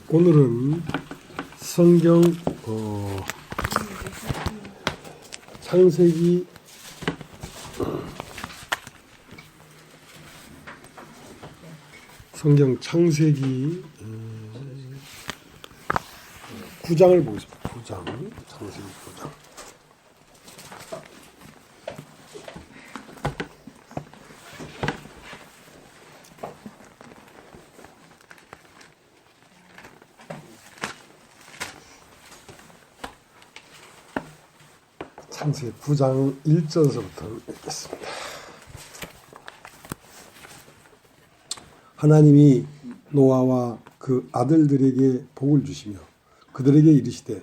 오늘은 성경 창세기 9장을 보겠습니다. 9장, 창세기 9장. 창세기 9장 1절서부터 읽겠습니다. 하나님이 노아와 그 아들들에게 복을 주시며 그들에게 이르시되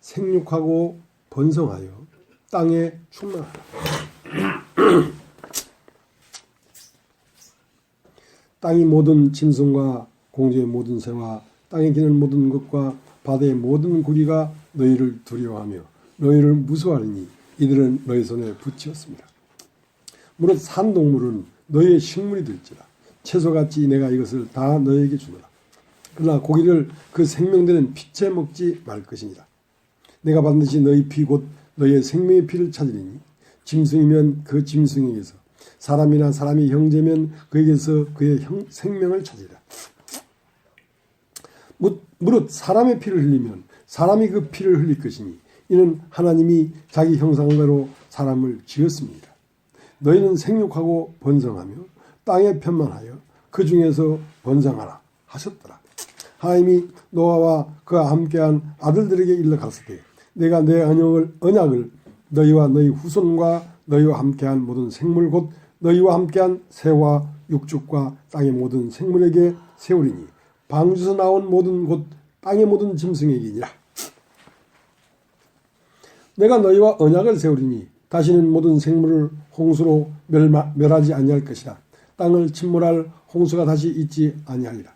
생육하고 번성하여 땅에 충만하라. 땅의 모든 짐승과 공중의 모든 새와 땅에 기는 모든 것과 바다의 모든 고기가 너희를 두려워하며 너희를 무서워하리니 이들은 너희 손에 붙이었습니다. 무릇 산동물은 너희의 식물이 될지라. 채소같이 내가 이것을 다 너희에게 주노라. 그러나 고기를 그 생명되는 피째 먹지 말 것이니라. 내가 반드시 너희 피 곧 너희의 생명의 피를 찾으리니 짐승이면 그 짐승에게서 사람이나 사람이 형제면 그에게서 그의 생명을 찾으리라. 무릇 사람의 피를 흘리면 사람이 그 피를 흘릴 것이니 이는 하나님이 자기 형상대로 사람을 지었습니다. 너희는 생육하고 번성하며 땅에 편만하여 그 중에서 번성하라 하셨더라. 하나님이 노아와 그와 함께한 아들들에게 일러 가로되 내가 내 언약을 너희와 너희 후손과 너희와 함께한 모든 생물 곧 너희와 함께한 새와 육축과 땅의 모든 생물에게 세우리니 방주에서 나온 모든 곧 땅의 모든 짐승에게니라. 내가 너희와 언약을 세우리니 다시는 모든 생물을 홍수로 멸하지 아니할 것이라. 땅을 침몰할 홍수가 다시 있지 아니하리라.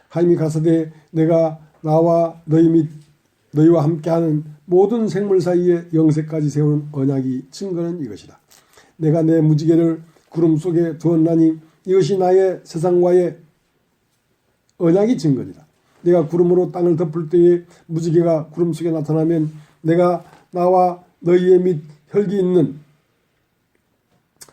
하나님이 가로되 내가 나와 너희 및 너희와 함께하는 모든 생물 사이에 영세까지 세우는 언약이 증거는 이것이다. 내가 내 무지개를 구름 속에 두었나니 이것이 나의 세상과의 언약이 증거니라. 내가 구름으로 땅을 덮을 때에 무지개가 구름 속에 나타나면 내가 나와 너희의 및 혈기 있는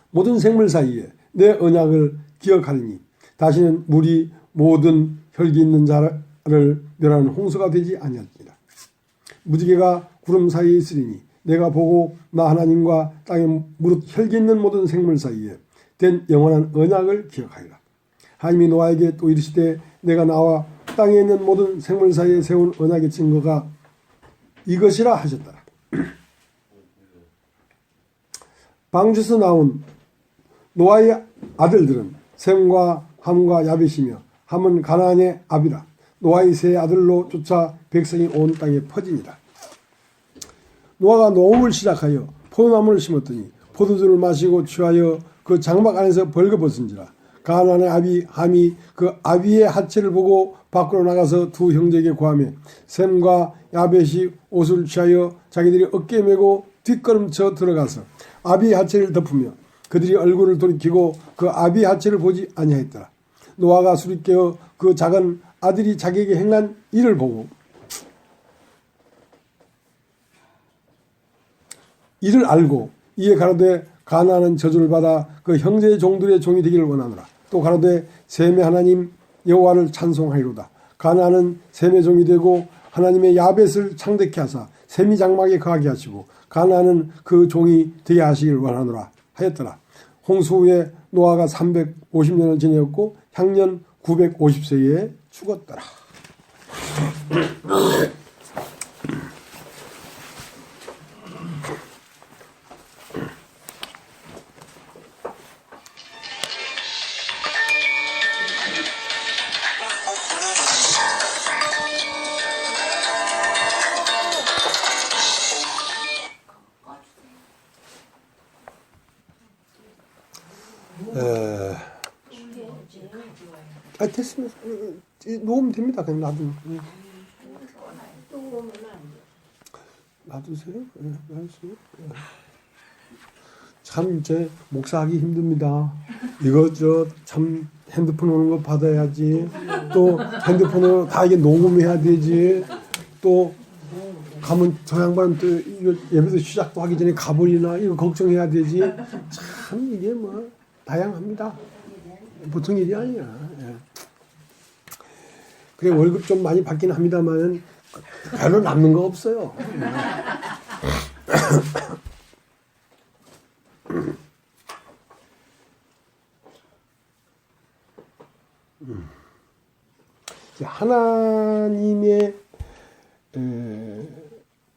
모든 생물 사이에 내 언약을 기억하리니 다시는 물이 모든 혈기 있는 자를 멸하는 홍수가 되지 아니하리라. 무지개가 구름 사이에 있으리니 내가 보고 나 하나님과 땅에 무릇 혈기 있는 모든 생물 사이에 된 영원한 언약을 기억하리라. 하나님이 노아에게 또 이르시되 내가 나와 땅에 있는 모든 생물 사이에 세운 언약의 증거가 이것이라 하셨더라. 방주에서 나온 노아의 아들들은 셈과 함과 야벳이며 함은 가나안의 아비라. 노아의 세 아들로 쫓아 백성이 온 땅에 퍼지니라. 노아가 농업을 시작하여 포도나무를 심었더니 포도주를 마시고 취하여 그 장막 안에서 벌거벗은지라. 가나안의 아비 함이 그 아비의 하체를 보고 밖으로 나가서 두 형제에게 고하며 셈과 야벳이 옷을 취하여 자기들이 어깨에 메고 뒷걸음쳐 들어가서 아비의 하체를 덮으며 그들이 얼굴을 돌이키고 그 아비의 하체를 보지 아니하였더라. 노아가 술이 깨어 그 작은 아들이 자기에게 행한 일을 보고 이를 알고 이에 가로되 가나안은 저주를 받아 그 형제의 종들의 종이 되기를 원하노라. 또 가로되 셈의 하나님 여호와를 찬송하리로다. 가나안은 셈의 종이 되고 하나님의 야벳을 창대케 하사 셈이 장막에 거하게 하시고 가나안은 그 종이 되게 하시기를 원하노라 하였더라. 홍수 후에 노아가 350년을 지내었고 향년 950세에 죽었더라. 됐습니다. 놓으면 됩니다. 그냥 놔두면. 놔두세요. 참, 목사하기 힘듭니다. 이거, 참, 핸드폰 오는 거 받아야지. 또 핸드폰으로 다 이게 녹음해야 되지. 또 가면 저 양반 또 이거 예배도 시작도 하기 전에 가버리나 이거 걱정해야 되지. 참 이게 뭐 다양합니다. 보통 일이 아니야. 예. 그래 월급 좀 많이 받긴 합니다만 별로 남는 거 없어요. 하나님의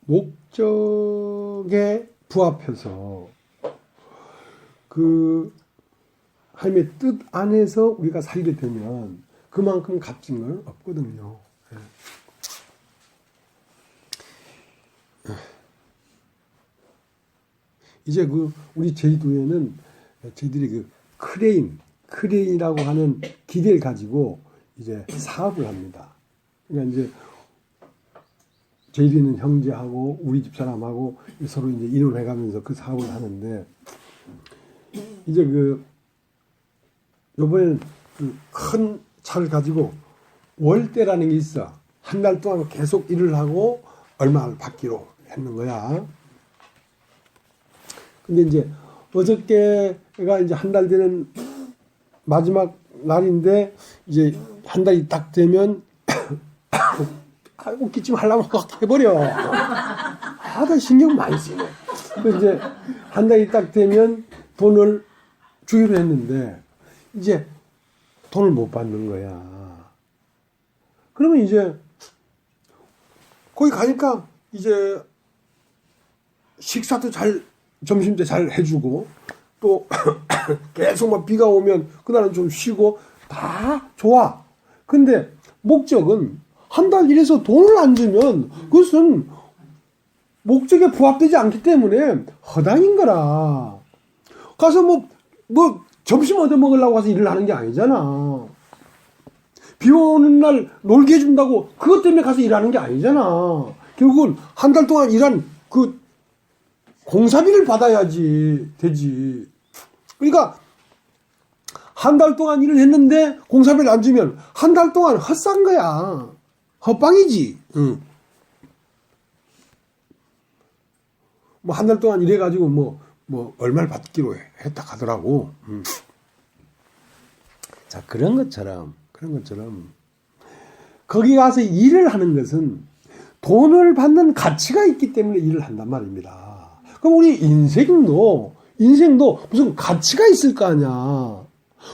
목적에 부합해서 그 하나님의 뜻 안에서 우리가 살게 되면 그만큼 값진 건 없거든요. 이제 그 우리 제주도에는 저희들이 그 크레인이라고 하는 기계를 가지고 이제 사업을 합니다. 그러니까 이제 저희들은 형제하고 우리 집사람하고 서로 이제 인원해가면서 그 사업을 하는데 이제 그 요번에는 그 큰 차를 가지고 월대라는 게 있어. 한 달 동안 계속 일을 하고 얼마를 받기로 했는 거야. 근데 이제 어저께가 이제 한 달 되는 마지막 날인데 이제 한 달이 딱 되면 웃기쯤 하려면 막 해버려. 나 신경 많이 쓰네. 이제 한 달이 딱 되면 돈을 주기로 했는데 이제 돈을 못 받는 거야. 그러면 이제 거기 가니까 이제 식사도 점심 때 잘 해주고 또 계속 막 비가 오면 그날은 좀 쉬고 다 좋아. 근데 목적은 한 달 일해서 돈을 안 주면 그것은 목적에 부합되지 않기 때문에 허당인 거라. 가서 뭐 점심 얻어 먹으려고 가서 일을 하는 게 아니잖아. 비 오는 날 놀게 해준다고 그것 때문에 가서 일하는 게 아니잖아. 결국은 한 달 동안 일한 그 공사비를 받아야지 되지. 그러니까 한 달 동안 일을 했는데 공사비를 안 주면 한 달 동안 헛산 거야. 헛방이지. 응. 뭐 한 달 동안 일해가지고 뭐 얼마를 받기로 했다 하더라고. 자 그런 것처럼 거기 가서 일을 하는 것은 돈을 받는 가치가 있기 때문에 일을 한단 말입니다. 그럼 우리 인생도 무슨 가치가 있을 거 아니야.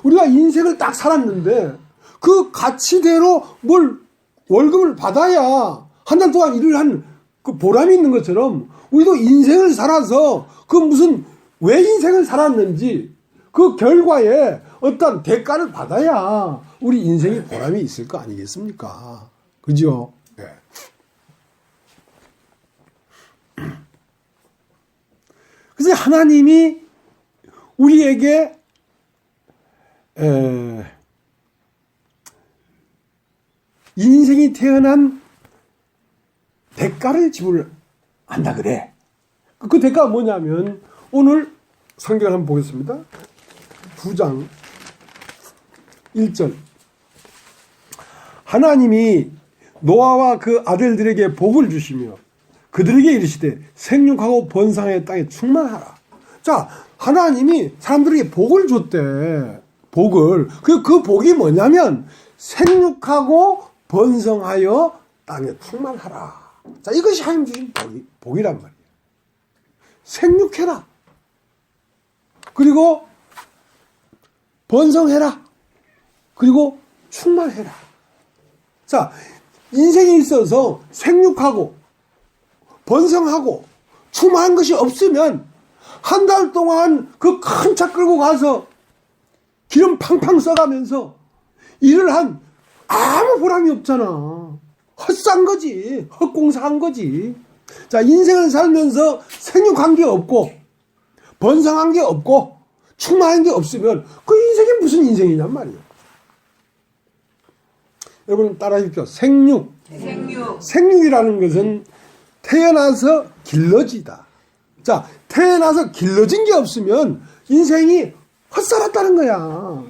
우리가 인생을 딱 살았는데 그 가치대로 뭘 월급을 받아야 한 달 동안 일을 한 그 보람이 있는 것처럼 우리도 인생을 살아서 그 무슨 왜 인생을 살았는지 그 결과에 어떤 대가를 받아야 우리 인생에 보람이 있을 거 아니겠습니까? 그죠? 네. 그래서 하나님이 우리에게 인생이 태어난 대가를 지불한다 그래. 그 대가가 뭐냐면 오늘 성경을 한번 보겠습니다. 9장 1절 하나님이 노아와 그 아들들에게 복을 주시며 그들에게 이르시되 생육하고 번성하여 땅에 충만하라. 자, 하나님이 사람들에게 복을 줬대. 복을. 그 복이 뭐냐면 생육하고 번성하여 땅에 충만하라. 자, 이것이 하나님 주신 복이란 말이에요. 생육해라. 그리고 번성해라. 그리고 충만해라. 자, 인생에 있어서 생육하고 번성하고 충만한 것이 없으면 한 달 동안 그 큰 차 끌고 가서 기름 팡팡 써가면서 일을 한 아무 보람이 없잖아. 헛산 거지. 헛공사한 거지. 자, 인생을 살면서 생육한 게 없고 번성한 게 없고 충만한 게 없으면 그 인생이 무슨 인생이냔 말이에요. 여러분 따라하십시오. 생육이라는 것은 태어나서 길러지다. 자, 태어나서 길러진 게 없으면 인생이 헛살았다는 거야.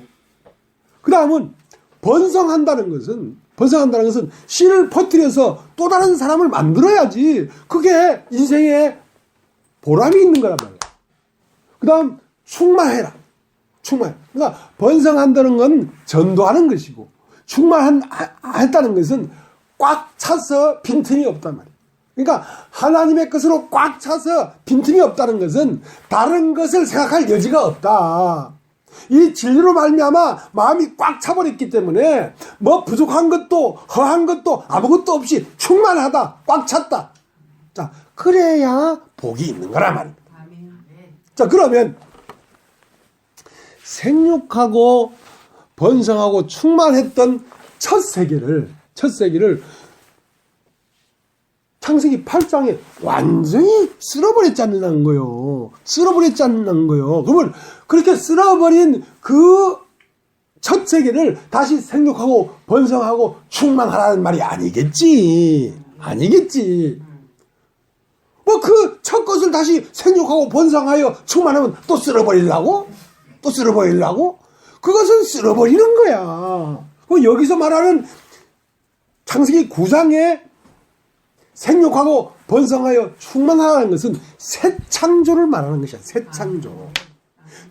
그 다음은 번성한다는 것은 씨를 퍼뜨려서 또 다른 사람을 만들어야지 그게 인생에 보람이 있는 거란 말이야. 그 다음 충만해라. 그러니까 번성한다는 건 전도하는 것이고 충만했다는 것은 꽉 차서 빈틈이 없단 말이야. 그러니까 하나님의 것으로 꽉 차서 빈틈이 없다는 것은 다른 것을 생각할 여지가 없다. 이 진리로 말미암아 마음이 꽉 차버렸기 때문에 뭐 부족한 것도 허한 것도 아무것도 없이 충만하다, 꽉 찼다. 자, 그래야 복이 있는 거란 말입니다. 자, 그러면 생육하고 번성하고 충만했던 첫 세계를 창세기 8장에 완전히 쓸어버렸지 않는 거예요. 그러면 그렇게 쓸어버린 그 첫 세계를 다시 생육하고 번성하고 충만하라는 말이 아니겠지. 뭐 그 첫 것을 다시 생육하고 번성하여 충만하면 또 쓸어버리려고? 그것은 쓸어버리는 거야. 여기서 말하는 창세기 9장에 생육하고 번성하여 충만하라는 것은 새 창조를 말하는 것이야. 새 창조.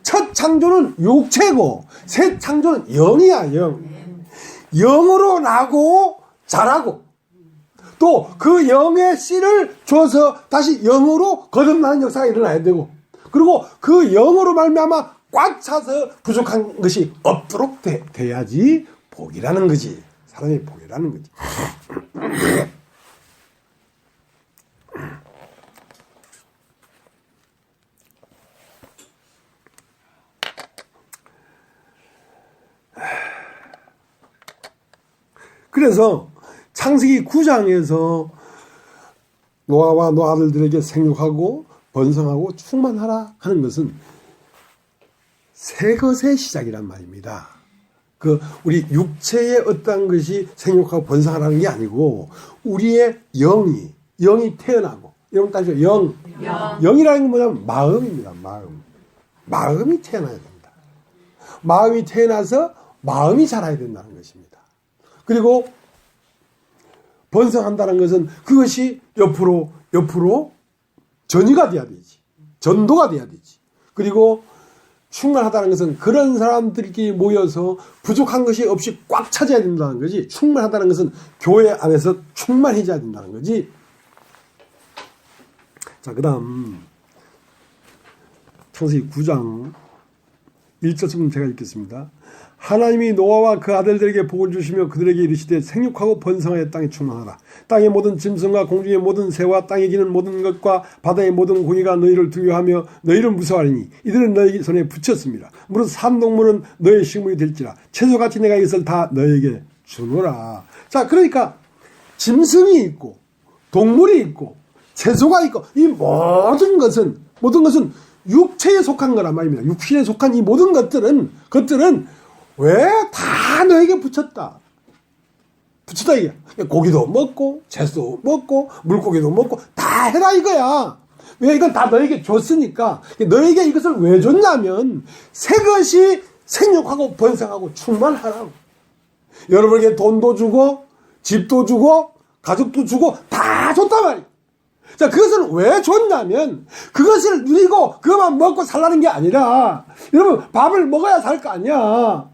첫 창조는 육체고 새 창조는 영이야. 영으로 나고 자라고 또 그 영의 씨를 줘서 다시 영으로 거듭나는 역사가 일어나야 되고 그리고 그 영으로 말미암아 꽉 차서 부족한 것이 없도록 돼야지 복이라는 거지. 사람의 복이라는 거지. 그래서 창세기 9장에서 노아와 노아 아들들에게 생육하고 번성하고 충만하라 하는 것은 새 것의 시작이란 말입니다. 우리 육체의 어떤 것이 생육하고 번성하라는 게 아니고 우리의 영이 태어나고 여러분 따지죠. 영이라는 건 뭐냐면 마음입니다. 마음이 태어나야 됩니다. 마음이 태어나서 마음이 자라야 된다는 것입니다. 그리고 번성한다는 것은 그것이 옆으로 전이가 돼야 되지. 전도가 돼야 되지. 그리고 충만하다는 것은 그런 사람들끼리 모여서 부족한 것이 없이 꽉 차져야 된다는 거지. 충만하다는 것은 교회 안에서 충만해져야 된다는 거지. 자, 그 다음 창세기 9장 1절쯤 제가 읽겠습니다. 하나님이 노아와 그 아들들에게 복을 주시며 그들에게 이르시되 생육하고 번성하여 땅에 충만하라. 땅의 모든 짐승과 공중의 모든 새와 땅에 기는 모든 것과 바다의 모든 고기가 너희를 두려워하며 너희를 무서워하리니 이들은 너희 손에 붙였습니다. 무릇 산동물은 너희 식물이 될지라 채소같이 내가 이것을 다 너희에게 주노라. 자, 그러니까 짐승이 있고 동물이 있고 채소가 있고 이 모든 것은 육체에 속한 거란 말입니다. 육신에 속한 이 모든 것들은 왜 다 너에게 붙였다 이게. 고기도 먹고 채소도 먹고 물고기도 먹고 다 해라 이거야. 왜? 이건 다 너에게 줬으니까. 너에게 이것을 왜 줬냐면 새 것이 생육하고 번성하고 충만하라고. 여러분에게 돈도 주고 집도 주고 가족도 주고 다 줬단 말이야. 자, 그것을 왜 줬냐면 그것을 누리고 그것만 먹고 살라는 게 아니라 여러분 밥을 먹어야 살 거 아니야.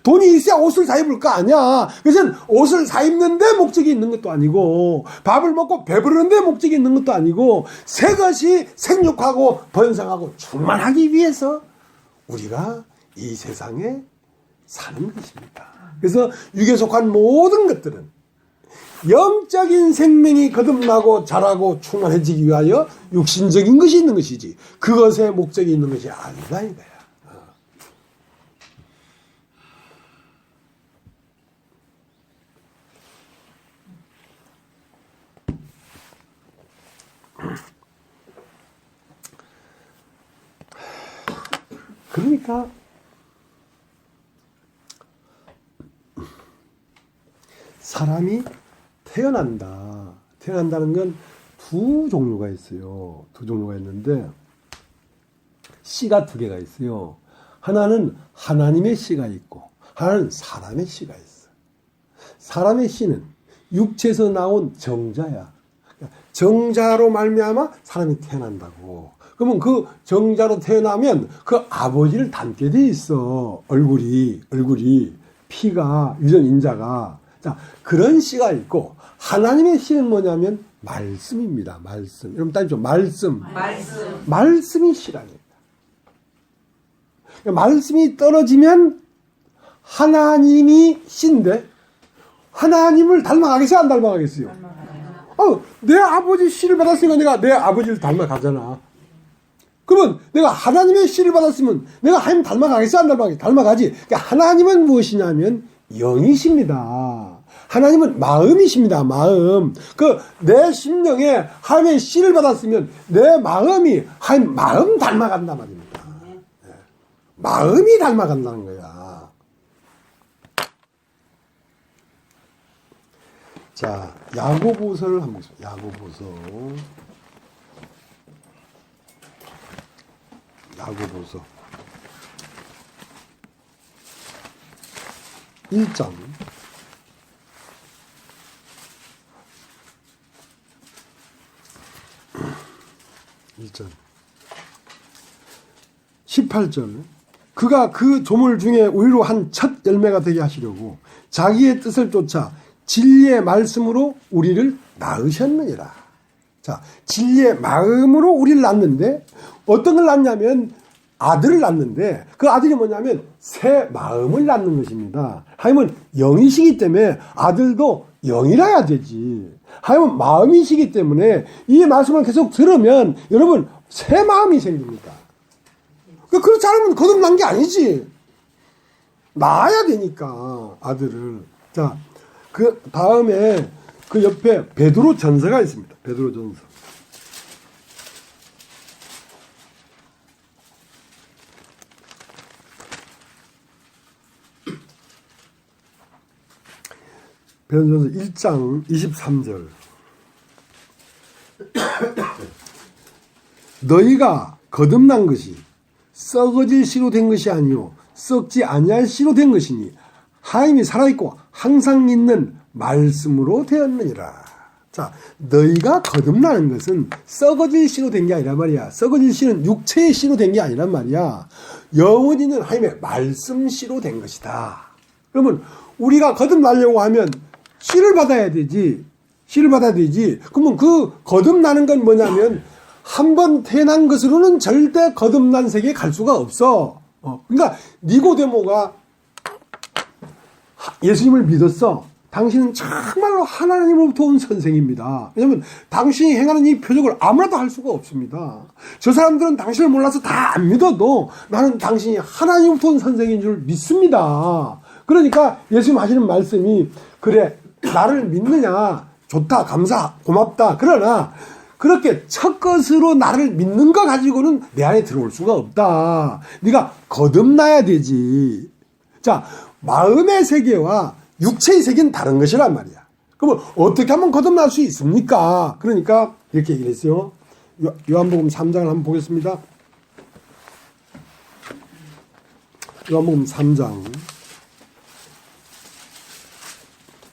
돈이 있어야 옷을 사 입을 거 아니야. 그것은 옷을 사 입는 데 목적이 있는 것도 아니고 밥을 먹고 배부르는 데 목적이 있는 것도 아니고 새 것이 생육하고 번성하고 충만하기 위해서 우리가 이 세상에 사는 것입니다. 그래서 육에 속한 모든 것들은 영적인 생명이 거듭나고 자라고 충만해지기 위하여 육신적인 것이 있는 것이지 그것에 목적이 있는 것이 아니다 이거야. 그러니까 사람이 태어난다는 건 두 종류가 있어요. 두 종류가 있는데 씨가 두 개가 있어요. 하나는 하나님의 씨가 있고 하나는 사람의 씨가 있어. 사람의 씨는 육체에서 나온 정자야. 정자로 말미암아 사람이 태어난다고. 그러면 그 정자로 태어나면 그 아버지를 닮게 돼 있어. 얼굴이 피가 유전 인자가. 자, 그런 씨가 있고 하나님의 씨는 뭐냐면 말씀입니다. 말씀. 여러분 따지죠. 말씀이 씨라는 거예요. 말씀이 떨어지면 하나님이 씨인데 하나님을 닮아가겠어요? 안 닮아가겠어요? 내 아버지 씨를 받았으니까 내가 내 아버지를 닮아가잖아. 그러면 내가 하나님의 씨를 받았으면 내가 하나님 닮아가겠어? 안 닮아가겠어? 닮아가지. 그러니까 하나님은 무엇이냐면 영이십니다. 하나님은 마음이십니다. 마음. 내 심령에 하나님의 씨를 받았으면 내 마음이 하나님 마음 닮아간단 말입니다. 마음이 닮아간다는 거야. 자, 야고보서를 한번 보겠습니다. 야고보서 1장 18절 그가 그 조물 중에 우리로 한 첫 열매가 되게 하시려고 자기의 뜻을 쫓아 진리의 말씀으로 우리를 낳으셨느니라. 자, 진리의 마음으로 우리를 낳는데 어떤 걸 낳냐면 아들을 낳는데 그 아들이 뭐냐면 새 마음을 낳는 것입니다. 하나님은 영이시기 때문에 아들도 영이라야 되지. 하나님은 마음이시기 때문에 이 말씀을 계속 들으면 여러분 새 마음이 생깁니다. 그렇지 않으면 거듭난 게 아니지. 낳아야 되니까 아들을. 자, 그 다음에 그 옆에 베드로 전서가 있습니다. 베드로 전서. 베드로 전서 1장 23절. 너희가 거듭난 것이 썩어질 씨로 된 것이 아니요 썩지 아니할 씨로 된 것이니 하나님이 살아있고 항상 있는 말씀으로 되었느니라. 자, 너희가 거듭나는 것은 썩어질 씨로 된 게 아니란 말이야. 썩어질 씨는 육체의 씨로 된 게 아니란 말이야. 영원히 있는 하나님의 말씀 씨로 된 것이다. 그러면 우리가 거듭나려고 하면 씨를 받아야 되지. 씨를 받아야 되지. 그러면 그 거듭나는 건 뭐냐면 한 번 태어난 것으로는 절대 거듭난 세계에 갈 수가 없어. 그러니까 니고데모가 예수님을 믿었어. 당신은 정말로 하나님으로부터 온 선생입니다. 왜냐하면 당신이 행하는 이 표적을 아무나도 할 수가 없습니다. 저 사람들은 당신을 몰라서 다 안 믿어도 나는 당신이 하나님으로부터 온 선생인 줄 믿습니다. 그러니까 예수님 하시는 말씀이 그래 나를 믿느냐 좋다 감사 고맙다. 그러나 그렇게 첫 것으로 나를 믿는 거 가지고는 내 안에 들어올 수가 없다. 네가 거듭나야 되지. 자, 마음의 세계와 육체의 세계는 다른 것이란 말이야. 그러면 어떻게 하면 거듭날 수 있습니까? 그러니까 이렇게 얘기를 했어요. 요한복음 3장을 한번 보겠습니다. 요한복음 3장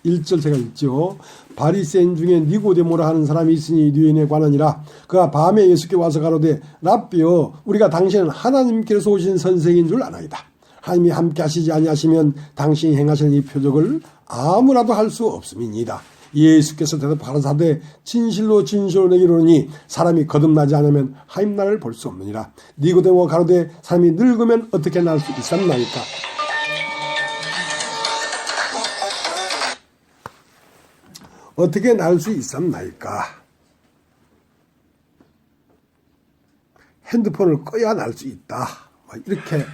1절 제가 읽죠. 바리새인 중에 니고데모라 하는 사람이 있으니 유대인에 관하니라. 그가 밤에 예수께 와서 가로되 라삐여 우리가 당신은 하나님께서 오신 선생인 줄 아나이다. 하나님이 함께 하시지 아니하시면 당신이 행하시는 이 표적을 아무라도 할 수 없음이니이다. 예수께서 대답하사되 진실로 내게 이르노니 사람이 거듭나지 않으면 하나님 나라를 볼 수 없느니라. 니고데모가 가로되 사람이 늙으면 어떻게 날 수 있었나이까. 어떻게 날 수 있었나이까. 핸드폰을 꺼야 날 수 있다. 이렇게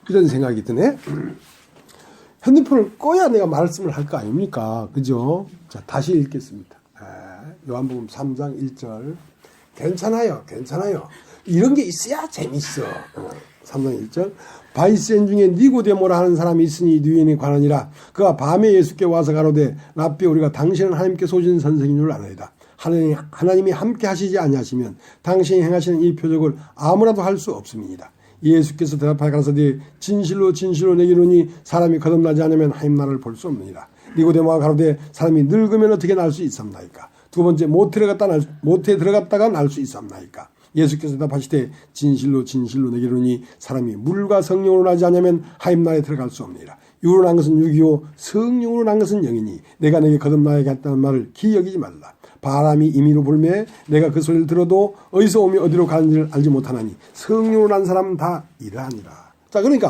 이런 생각이 드네. 핸드폰을 꺼야 내가 말씀을 할 거 아닙니까? 그죠? 자, 다시 읽겠습니다. 요한복음 3장 1절. 괜찮아요. 이런 게 있어야 재밌어. 3장 1절. 바리새인 중에 니고데모라 하는 사람이 있으니 유대인에 관하니라. 그가 밤에 예수께 와서 가로되 라삐 우리가 당신은 하나님께서 오신 선생인 줄 아나이다. 하나님이 함께 하시지 아니하시면 당신이 행하시는 이 표적을 아무라도 할 수 없음이니이다. 예수께서 대답하여 가라사대 진실로 진실로 내게 이르노니 사람이 거듭나지 않으면 하나님 나라를 볼 수 없느니라. 니고데모가 가로되 사람이 늙으면 어떻게 날 수 있었나이까. 두 번째 모태에 들어갔다가 날 수 있었나이까. 예수께서 대답하시되 진실로 진실로 내게 이르노니 사람이 물과 성령으로 나지 않으면 하나님 나라에 들어갈 수 없느니라. 육으로 난 것은 육이요 성령으로 난 것은 영이니 내가 내게 거듭나게 했다는 말을 기억이지 말라. 바람이 임의로 불매 내가 그 소리를 들어도 어디서 오며 어디로 가는지를 알지 못하나니 성령으로 난 사람은 다 이러하니라. 자, 그러니까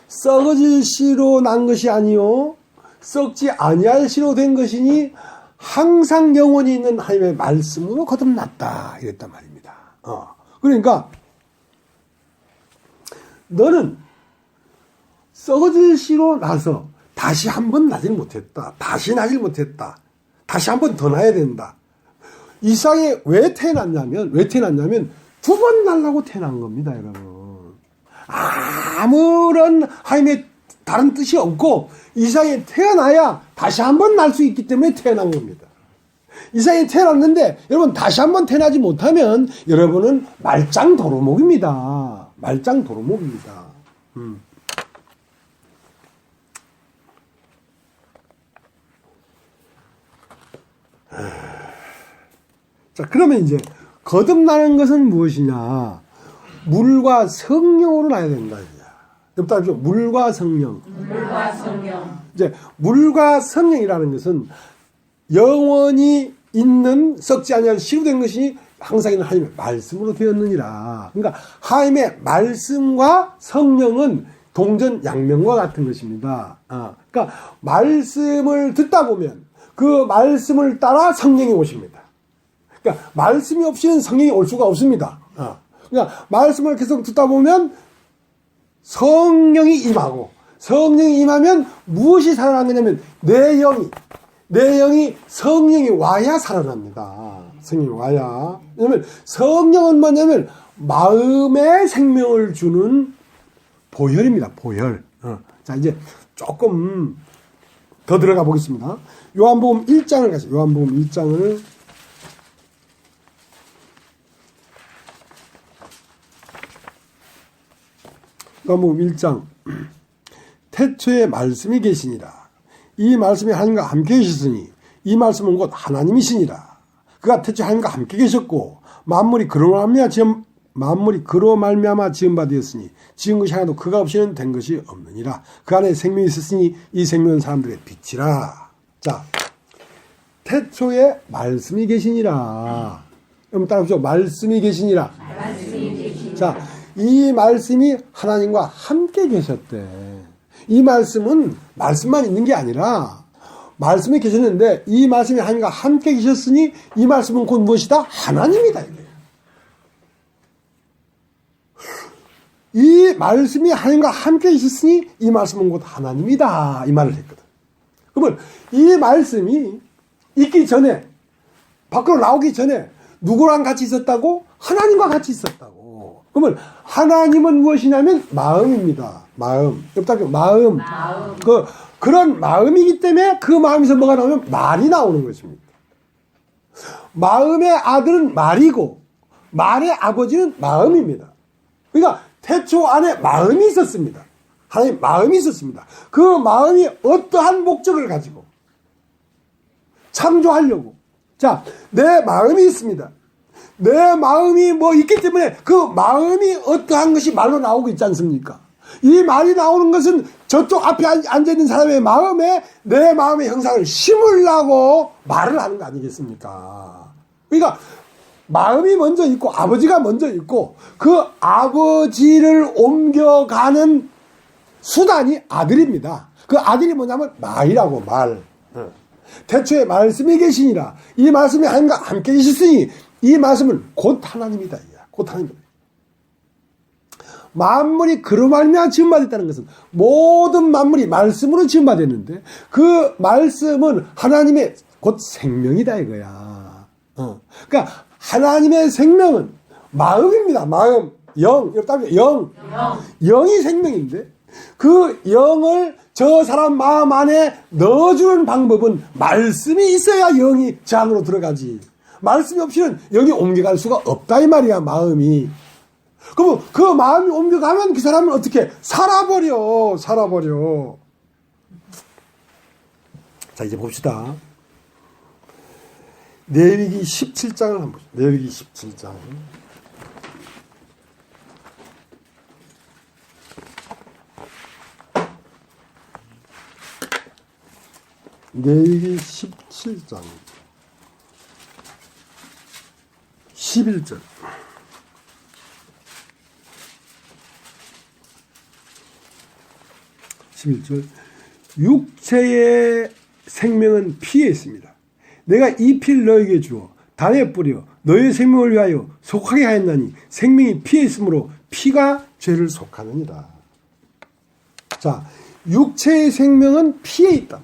썩어질 씨로 난 것이 아니요 썩지 아니할 씨로 된 것이니 항상 영원히 있는 하나님의 말씀으로 거듭났다 이랬단 말입니다. 그러니까 너는 썩어질 씨로 나서 다시 한 번 나질 못했다. 다시 나질 못했다. 다시 한 번 더 나야 된다. 이 세상에 왜 태어났냐면 두 번 날라고 태어난 겁니다, 여러분. 아무런 하나님의 다른 뜻이 없고 이 세상에 태어나야 다시 한 번 날 수 있기 때문에 태어난 겁니다. 이 세상에 태어났는데 여러분 다시 한 번 태어나지 못하면 여러분은 말짱 도루묵입니다. 말짱 도루묵입니다. 자, 그러면 이제 거듭나는 것은 무엇이냐? 물과 성령으로 나야 된다. 옆다 하죠. 물과 성령. 물과 성령. 이제 물과 성령이라는 것은 영원히 있는 썩지 아니할 시루된 것이 항상 있는 하나님의 말씀으로 되었느니라. 그러니까 하나님의 말씀과 성령은 동전 양면과 같은 것입니다. 그러니까 말씀을 듣다 보면 그 말씀을 따라 성령이 오십니다. 그러니까 말씀이 없이는 성령이 올 수가 없습니다. 그러니까 말씀을 계속 듣다 보면 성령이 임하고 성령이 임하면 무엇이 살아나느냐면 내 영이 성령이 와야 살아납니다. 성령이 와야. 왜냐면 성령은 뭐냐면 마음의 생명을 주는 보혈입니다. 보혈. 자, 이제 조금 더 들어가 보겠습니다. 요한복음 1장을 가세요. 요한복음 1장을 요한복음 1장 태초에 말씀이 계시니라. 이 말씀이 하나님과 함께 계셨으니 이 말씀은 곧 하나님이시니라. 그가 태초에 하나님과 함께 계셨고 만물이 그로 말미암아 지은 바 되었으니 지은 것이 하나도 그가 없이는 된 것이 없느니라. 그 안에 생명이 있었으니 이 생명은 사람들의 빛이라. 자, 태초에 말씀이 계시니라. 그럼 따라보죠. 말씀이 계시니라. 자, 이 말씀이 하나님과 함께 계셨대. 이 말씀은 말씀만 있는 게 아니라 말씀이 계셨는데 이 말씀이 하나님과 함께 계셨으니 이 말씀은 곧 무엇이다? 하나님이다. 이 말씀이 하나님과 함께 계셨으니 이 말씀은 곧 하나님이다. 이 말을 했거든. 그러면 이 말씀이 있기 전에 밖으로 나오기 전에 누구랑 같이 있었다고? 하나님과 같이 있었다고. 그러면 하나님은 무엇이냐면 마음입니다. 마음. 옆답죠. 마음. 그런 마음이기 때문에 그 마음에서 뭐가 나오면 말이 나오는 것입니다. 마음의 아들은 말이고 말의 아버지는 마음입니다. 그러니까 태초 안에 마음이 있었습니다. 하나님 마음이 있었습니다. 그 마음이 어떠한 목적을 가지고 창조하려고. 자, 내 마음이 있습니다. 내 마음이 뭐 있기 때문에 그 마음이 어떠한 것이 말로 나오고 있지 않습니까? 이 말이 나오는 것은 저쪽 앞에 앉아있는 사람의 마음에 내 마음의 형상을 심으려고 말을 하는 거 아니겠습니까? 그러니까 마음이 먼저 있고 아버지가 먼저 있고 그 아버지를 옮겨가는 수단이 아들입니다. 그 아들이 뭐냐면 말이라고 말. 태초에 말씀이 계시니라. 이 말씀이 하나님과 함께 계셨으니 이 말씀은 곧 하나님이다. 곧 하나님이다. 만물이 그로 말미암아 지음받았다는 것은 모든 만물이 말씀으로 지음받았는데 그 말씀은 하나님의 곧 생명이다 이거야. 그러니까 하나님의 생명은 마음입니다. 마음, 영, 영이 생명인데 그 영을 저 사람 마음 안에 넣어주는 방법은 말씀이 있어야 영이 저 안으로 들어가지. 말씀이 없이는 영이 옮겨갈 수가 없다 이 말이야. 마음이. 그러면 그 마음이 옮겨가면 그 사람은 어떻게 살아버려. 자, 이제 봅시다. 레위기 17장을 한번 보죠. 레위기 17장. 레위기 17장 11절. 육체의 생명은 피에 있습니다. 내가 이 피를 너에게 주어 단에 뿌려 너의 생명을 위하여 속하게 하였나니 생명이 피에 있으므로 피가 죄를 속하느니라. 자, 육체의 생명은 피에 있다.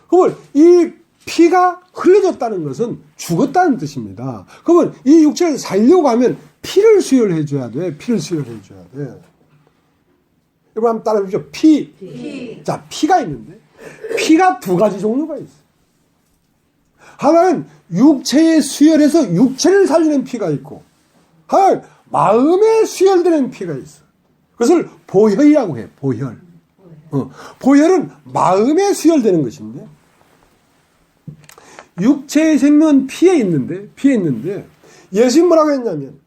그러면 이 피가 흘려졌다는 것은 죽었다는 뜻입니다. 그러면 이 육체를 살려고 하면 피를 수혈해 줘야 돼. 피를 수혈해 줘야 돼. 여러분 한번 따라해 보시죠. 피. 자, 피가 있는데 피가 두 가지 종류가 있어요. 하나는 육체에 수혈해서 육체를 살리는 피가 있고, 하나는 마음에 수혈되는 피가 있어. 그것을 보혈이라고 해요. 보혈. 보혈은 마음에 수혈되는 것인데, 육체의 생명은 피에 있는데 예수님 뭐라고 했냐면,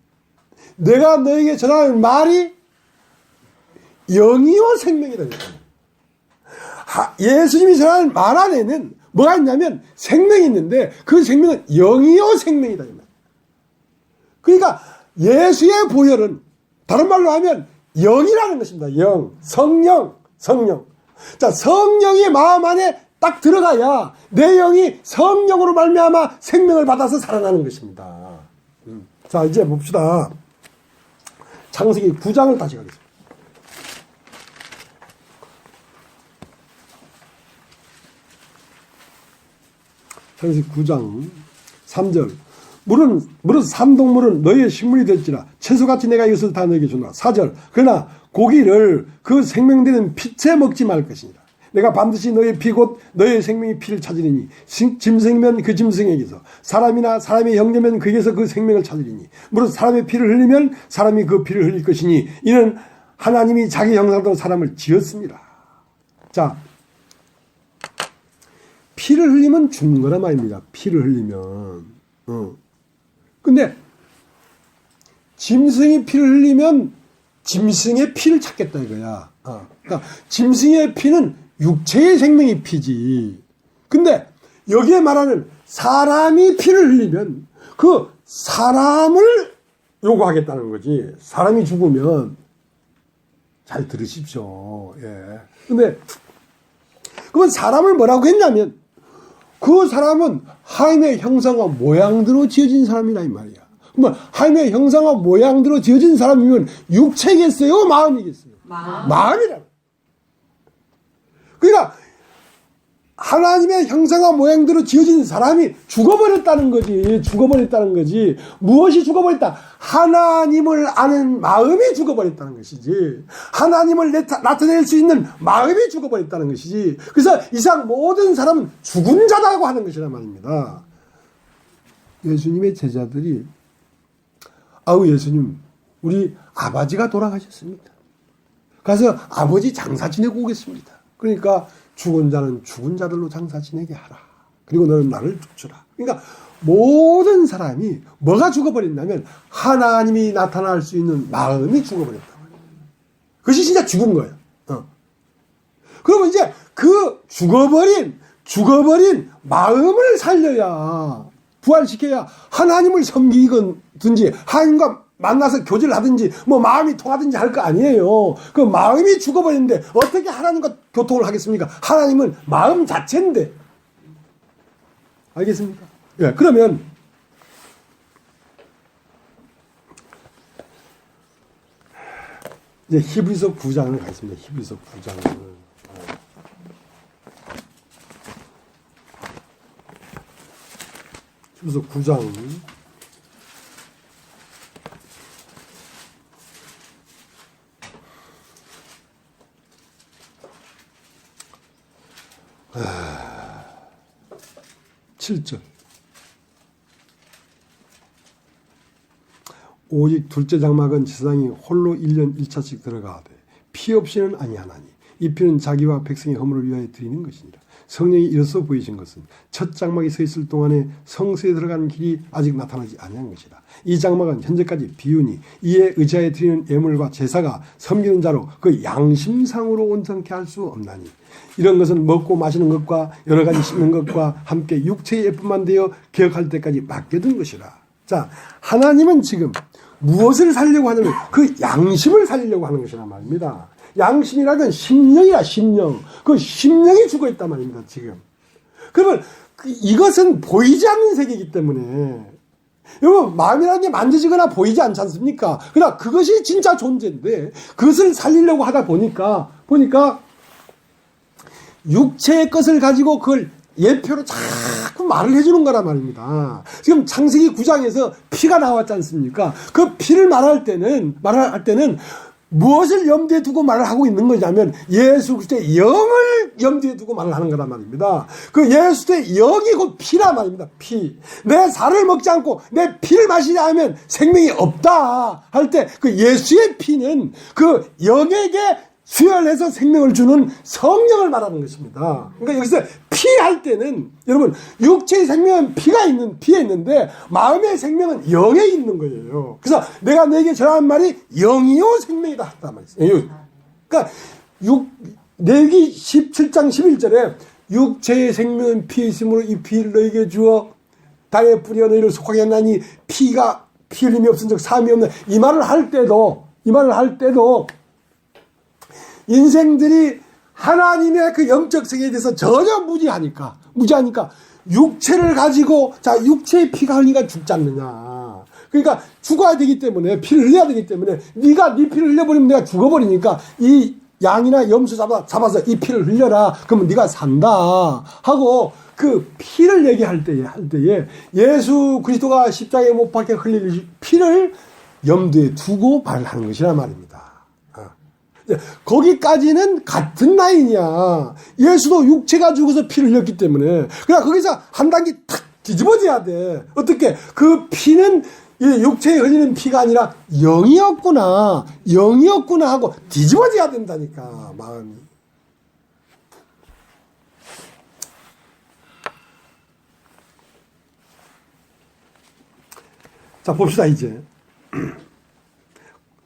내가 너에게 전하는 말이 영이요 생명이다. 예수님이 전하는 말 안에는 뭐가 있냐면 생명이 있는데 그 생명은 영이요 생명이다. 그러니까 예수의 보혈은 다른 말로 하면 영이라는 것입니다. 영, 성령. 자, 성령이 마음 안에 딱 들어가야 내 영이 성령으로 말미암아 생명을 받아서 살아나는 것입니다. 자, 이제 봅시다. 창세기 9장을 다시 가겠습니다. 창세기 9장 3절. 물은 산동물은 너희의 식물이 될지라 채소같이 내가 이것을 다 너희에게 주노라. 4절. 그러나 고기를 그 생명되는 피채 먹지 말 것이니라. 내가 반드시 너의 피 곧 너의 생명이 피를 찾으리니 짐승이면 그 짐승에게서 사람이나 사람의 형제면 그에게서 그 생명을 찾으리니 무릇 사람의 피를 흘리면 사람이 그 피를 흘릴 것이니 이는 하나님이 자기 형상대로 사람을 지었습니다. 자, 피를 흘리면 죽는 거란 말입니다. 피를 흘리면. 근데 짐승이 피를 흘리면 짐승의 피를 찾겠다 이거야. 그러니까 짐승의 피는 육체의 생명이 피지. 근데 여기에 말하는 사람이 피를 흘리면 그 사람을 요구하겠다는 거지. 사람이 죽으면 잘 들으십시오. 예. 근데 그건 사람을 뭐라고 했냐면 그 사람은 하나님의 형상과 모양대로 지어진 사람이라 이 말이야. 그러면 하나님의 형상과 모양대로 지어진 사람이면 육체겠어요? 마음이겠어요? 마음이라. 그러니까 하나님의 형상과 모양대로 지어진 사람이 죽어버렸다는 거지. 무엇이 죽어버렸다? 하나님을 아는 마음이 죽어버렸다는 것이지. 하나님을 나타낼 수 있는 마음이 죽어버렸다는 것이지. 그래서 이상 모든 사람은 죽은 자다고 하는 것이란 말입니다. 예수님의 제자들이 예수님, 우리 아버지가 돌아가셨습니다. 가서 아버지 장사 지내고 오겠습니다. 그러니까 죽은 자는 죽은 자들로 장사 지내게 하라. 그리고 너는 나를 쫓으라. 그러니까 모든 사람이 뭐가 죽어버렸냐면 하나님이 나타날 수 있는 마음이 죽어버렸다. 그것이 진짜 죽은 거예요. 그러면 이제 그 죽어버린 마음을 살려야, 부활시켜야 하나님을 섬기든지 하나님과 만나서 교제를 하든지 뭐 마음이 통하든지 할 거 아니에요. 그 마음이 죽어버리는데 어떻게 하나님과 교통을 하겠습니까? 하나님은 마음 자체인데. 알겠습니까? 예, 그러면 이제 히브리서 9장을 가겠습니다. 히브리서 9장을. 히브리서 9장 7절. 오직 둘째 장막은 제사장이 홀로 1년 1차씩 들어가되 피 없이는 아니하나니 이 피는 자기와 백성의 허물을 위하여 드리는 것이니라. 성령이 이로써 보이신 것은 첫 장막이 서 있을 동안에 성소에 들어가는 길이 아직 나타나지 아니한 것이라. 이 장막은 현재까지 비우니 이에 의지하여 드리는 예물과 제사가 섬기는 자로 그 양심상으로 온전케 할 수 없나니 이런 것은 먹고 마시는 것과 여러 가지 씹는 것과 함께 육체의 예쁨만 되어 개혁할 때까지 맡겨둔 것이라. 자, 하나님은 지금 무엇을 살리려고 하냐면 그 양심을 살리려고 하는 것이란 말입니다. 양심이라는 심령이야, 심령. 그 심령이 죽어 있단 말입니다, 지금. 그러면 이것은 보이지 않는 세계이기 때문에 여러분, 마음이라는 게 만져지거나 보이지 않지 않습니까? 그러나 그것이 진짜 존재인데 그것을 살리려고 하다 보니까 육체의 것을 가지고 그걸 예표로 자꾸 말을 해주는 거란 말입니다. 지금 창세기 9장에서 피가 나왔지 않습니까? 그 피를 말할 때는 무엇을 염두에 두고 말을 하고 있는 거냐면 예수 그리스도의 영을 염두에 두고 말을 하는 거란 말입니다. 그 예수 그리스도의 영이 곧 피란 말입니다. 피. 내 살을 먹지 않고 내 피를 마시지 않으면 생명이 없다 할 때 그 예수의 피는 그 영에게 수혈해서 생명을 주는 성령을 말하는 것입니다. 그러니까 여기서 피할 때는 여러분 육체의 생명은 피에 있는데 마음의 생명은 영에 있는 거예요. 그래서 내가 너에게 전한 말이 영이요 생명이다 했단 말이에요. 그러니까 레위기 17장 11절에 육체의 생명은 피에 있으므로 이 피를 너에게 주어 땅에 뿌려 너희를 속하게 하나니 피가 피 흘림이 없은 적 사함이 없는 이 말을 할 때도 인생들이 하나님의 그 영적 세계에 대해서 전혀 무지하니까 육체를 가지고 자 육체의 피가 흘리니까 죽지 않느냐. 그러니까 죽어야 되기 때문에 피를 흘려야 되기 때문에 네가 네 피를 흘려버리면 내가 죽어버리니까 이 양이나 염소 잡아서 이 피를 흘려라. 그러면 네가 산다 하고 그 피를 얘기할 때에 예수 그리스도가 십자가에 못 박혀 흘릴 피를 염두에 두고 말을 하는 것이란 말입니다. 거기까지는 같은 라인이야. 예수도 육체가 죽어서 피를 흘렸기 때문에. 그러나 거기서 한 단계 탁 뒤집어져야 돼. 어떻게? 그 피는 육체에 흘리는 피가 아니라 영이었구나 하고 뒤집어져야 된다니까, 마음이. 자, 봅시다, 이제.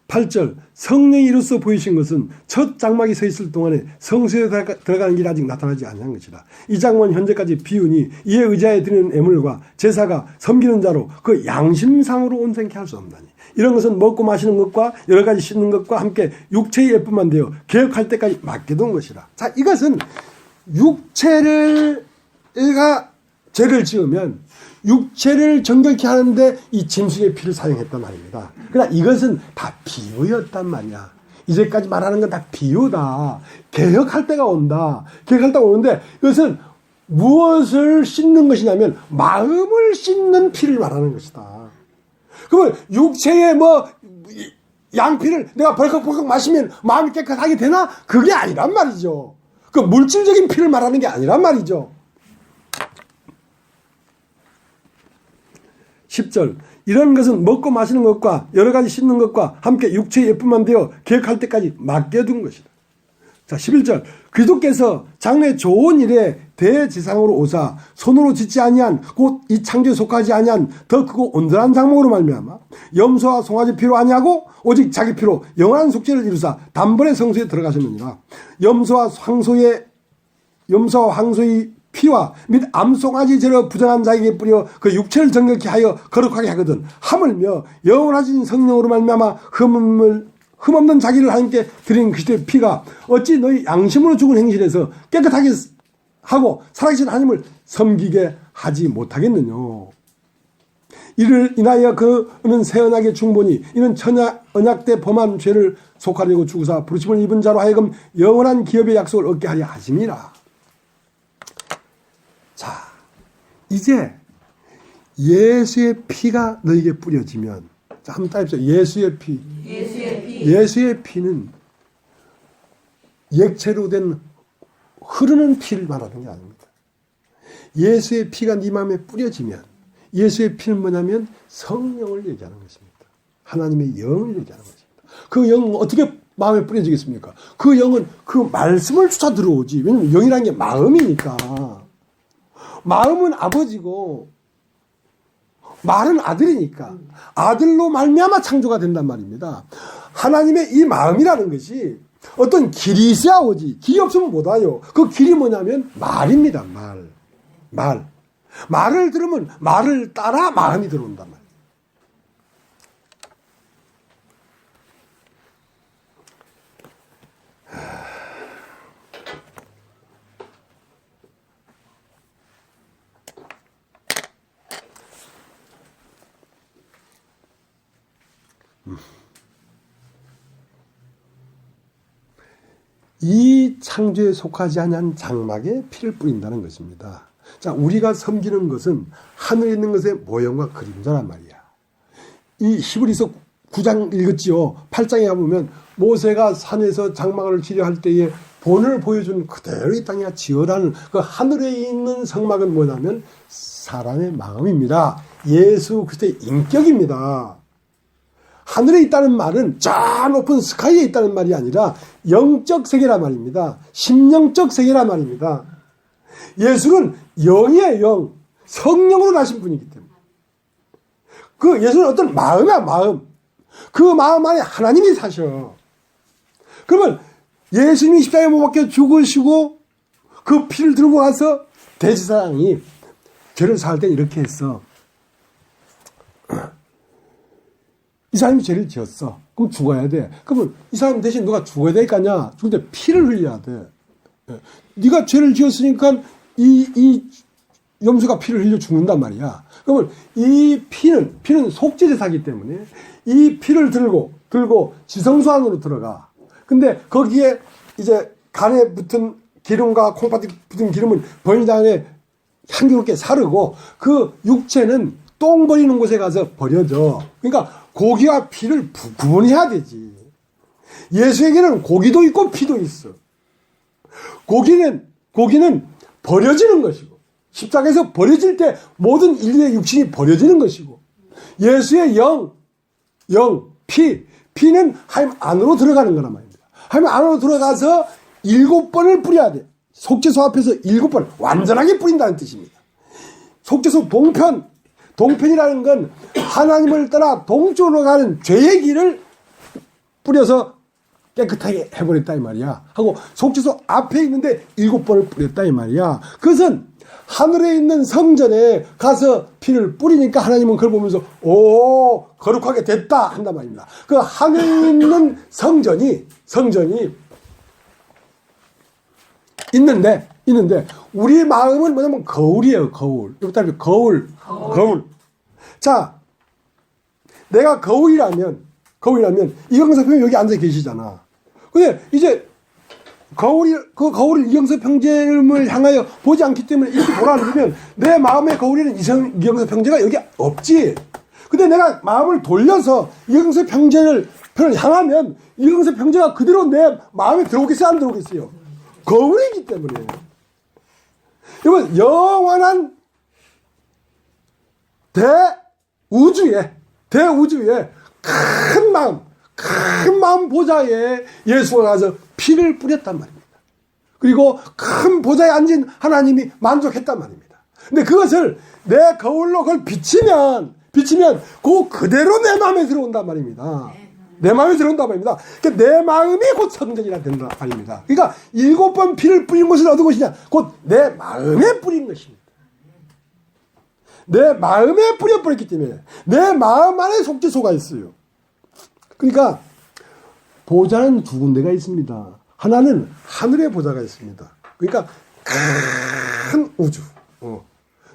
8절 성령이 이로써 보이신 것은 첫 장막이 서 있을 동안에 성소에 들어가는 길이 아직 나타나지 않은 것이다. 이 장막은 현재까지 비우니 이에 의지하여 드리는 애물과 제사가 섬기는 자로 그 양심상으로 온전케 할 수 없나니 이런 것은 먹고 마시는 것과 여러 가지 씻는 것과 함께 육체의 예쁨만 되어 개혁할 때까지 맡겨둔 것이라. 자, 이것은 육체가 죄를 지으면 육체를 정결케 하는데 이 짐승의 피를 사용했단 말입니다. 그러나 이것은 다 비유였단 말이야. 이제까지 말하는 건 다 비유다. 개혁할 때가 온다. 개혁할 때가 오는데 이것은 무엇을 씻는 것이냐면 마음을 씻는 피를 말하는 것이다. 그러면 육체의 양피를 내가 벌컥벌컥 마시면 마음이 깨끗하게 되나? 그게 아니란 말이죠. 그 물질적인 피를 말하는 게 아니란 말이죠. 10절 이런 것은 먹고 마시는 것과 여러 가지 씻는 것과 함께 육체의 예쁨만 되어 계획할 때까지 맡겨둔 것이다. 자, 11절 그리스도께서 장래 좋은 일에 대제사장으로 오사 손으로 짓지 아니한 곧 이 창조에 속하지 아니한 더 크고 온전한 장막으로 말미암아 염소와 송아지 피로 아니하고 오직 자기 피로 영원한 속죄를 이루사 단번에 성소에 들어가셨느니라. 염소와 황소의 피와 및 암송아지 제로 부정한 자에게 뿌려 그 육체를 정결케 하여 거룩하게 하거든 하물며 영원하신 성령으로 말미암아 흠없는 자기를 하나님께 드린 그리스도의 피가 어찌 너희 양심으로 죽은 행실에서 깨끗하게 하고 살아계신 하나님을 섬기게 하지 못하겠느냐. 이를 인하여 그는 새 언약의 중보니 이는 언약 때 범한 죄를 속하려고 죽으사 부르심을 입은 자로 하여금 영원한 기업의 약속을 얻게 하려 하심이라. 자, 이제 예수의 피가 너에게 뿌려지면, 자, 한번 따입시다. 예수의 피. 예수의 피는 액체로 된 흐르는 피를 말하는 게 아닙니다. 예수의 피가 네 마음에 뿌려지면, 예수의 피는 뭐냐면 성령을 얘기하는 것입니다. 하나님의 영을 얘기하는 것입니다. 그 영은 어떻게 마음에 뿌려지겠습니까? 그 영은 그 말씀을 쫓아 들어오지. 왜냐면 영이라는 게 마음이니까. 마음은 아버지고 말은 아들이니까 아들로 말미암아 창조가 된단 말입니다. 하나님의 이 마음이라는 것이 어떤 길이 있어야 오지. 길이 없으면 못 와요. 그 길이 뭐냐면 말입니다. 말. 말을 들으면 말을 따라 마음이 들어온단 말이에요. 이 창조에 속하지 않은 장막에 피를 뿌린다는 것입니다. 자, 우리가 섬기는 것은 하늘에 있는 것의 모형과 그림자란 말이야. 이 히브리서 9장 읽었지요. 8장에 가보면 모세가 산에서 장막을 지려할 때에 본을 보여준 그대로 이 땅에 지어라는 그 하늘에 있는 성막은 뭐냐면 사람의 마음입니다. 예수 그리스도의 인격입니다. 하늘에 있다는 말은 저 높은 스카이에 있다는 말이 아니라 영적 세계란 말입니다. 심령적 세계란 말입니다. 예수는 영이에요. 영. 성령으로 나신 분이기 때문에. 그 예수는 어떤 마음이야, 마음. 그 마음 안에 하나님이 사셔. 그러면 예수님이 십자가에 못 박혀 죽으시고 그 피를 들고 와서 대제사장이 죄를 사할 때 이렇게 했어. 이 사람이 죄를 지었어. 그럼 죽어야 돼. 그러면 이 사람 대신 누가 죽어야 될 거 아니야? 죽을 때 피를 흘려야 돼. 네가 죄를 지었으니까 이 염소가 피를 흘려 죽는단 말이야. 그러면 이 피는 속죄제사기 때문에 이 피를 들고 지성소 안으로 들어가. 근데 거기에 이제 간에 붙은 기름과 콩팥에 붙은 기름은 번제단에 향기롭게 사르고 그 육체는 똥 버리는 곳에 가서 버려져. 그러니까 고기와 피를 구분해야 되지. 예수에게는 고기도 있고 피도 있어. 고기는 버려지는 것이고 십자가에서 버려질 때 모든 인류의 육신이 버려지는 것이고 예수의 피는 하나님 안으로 들어가는 거란 말입니다. 하나님 안으로 들어가서 7번을 뿌려야 돼. 속죄소 앞에서 7번 완전하게 뿌린다는 뜻입니다. 속죄소 동편이라는 건 하나님을 따라 동쪽으로 가는 죄의 길을 뿌려서 깨끗하게 해버렸다 이 말이야. 하고 속죄소 앞에 있는데 7번을 뿌렸다 이 말이야. 그것은 하늘에 있는 성전에 가서 피를 뿌리니까 하나님은 그걸 보면서 오 거룩하게 됐다 한단 말입니다. 그 하늘에 있는 성전이 있는데 우리 마음은 뭐냐면 거울이에요. 거울. 여기 따르면 거울. 자, 내가 거울이라면 이경섭 형님 여기 앉아 계시잖아. 근데 이제 그 거울을 이경섭 형제를 향하여 보지 않기 때문에 이렇게 보라는 내 마음의 거울에는 이경섭 형제가 여기 없지. 근데 내가 마음을 돌려서 이경섭 형제를 향하면 이경섭 형제가 그대로 내 마음에 들어오겠어요? 안 들어오겠어요? 거울이기 때문에. 여러분, 영원한 대우주에 큰 마음 보좌에 예수가 가서 피를 뿌렸단 말입니다. 그리고 큰 보좌에 앉은 하나님이 만족했단 말입니다. 근데 그것을 내 거울로 그걸 비치면 그대로 내 마음에 들어온단 말입니다. 내 마음에 들어온단 말입니다. 그러니까 내 마음이 곧 성전이라 된단 말입니다. 그러니까 7번 피를 뿌린 것은 어떤 것이냐? 곧 내 마음에 뿌린 것입니다. 내 마음에 뿌려버렸기 때문에 내 마음 안에 속죄소가 있어요. 그러니까 보좌는 두 군데가 있습니다. 하나는 하늘의 보좌가 있습니다. 그러니까 큰 우주,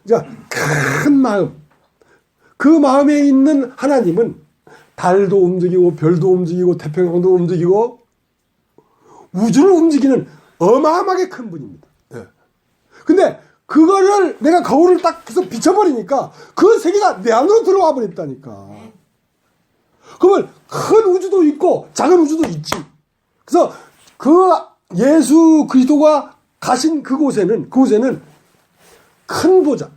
그러니까 큰 마음. 그 마음에 있는 하나님은 달도 움직이고 별도 움직이고 태평양도 움직이고 우주를 움직이는 어마어마하게 큰 분입니다. 근데 그거를 내가 거울을 딱 해서 비춰버리니까 그 세계가 내 안으로 들어와 버렸다니까. 그러면 큰 우주도 있고 작은 우주도 있지. 그래서 그 예수 그리스도가 가신 그곳에는 큰 보좌.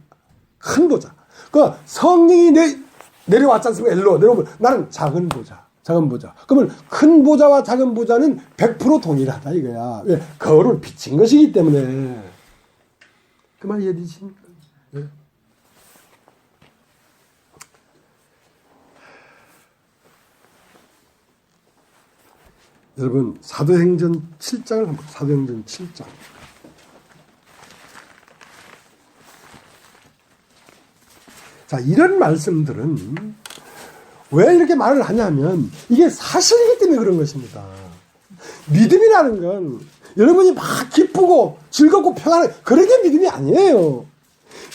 그 성령이 내려왔지 않습니까? 엘로 내려오면 나는 작은 보자. 작은 보자. 그러면 큰 보자와 작은 보자는 100% 동일하다 이거야. 왜? 거울을 비친 것이기 때문에. 그 말 이해되십니까? 네. 여러분 사도행전 7장을 한번 사도행전 7장. 자, 이런 말씀들은 왜 이렇게 말을 하냐면 이게 사실이기 때문에 그런 것입니다. 믿음이라는 건 여러분이 막 기쁘고 즐겁고 평안한 그런 게 믿음이 아니에요.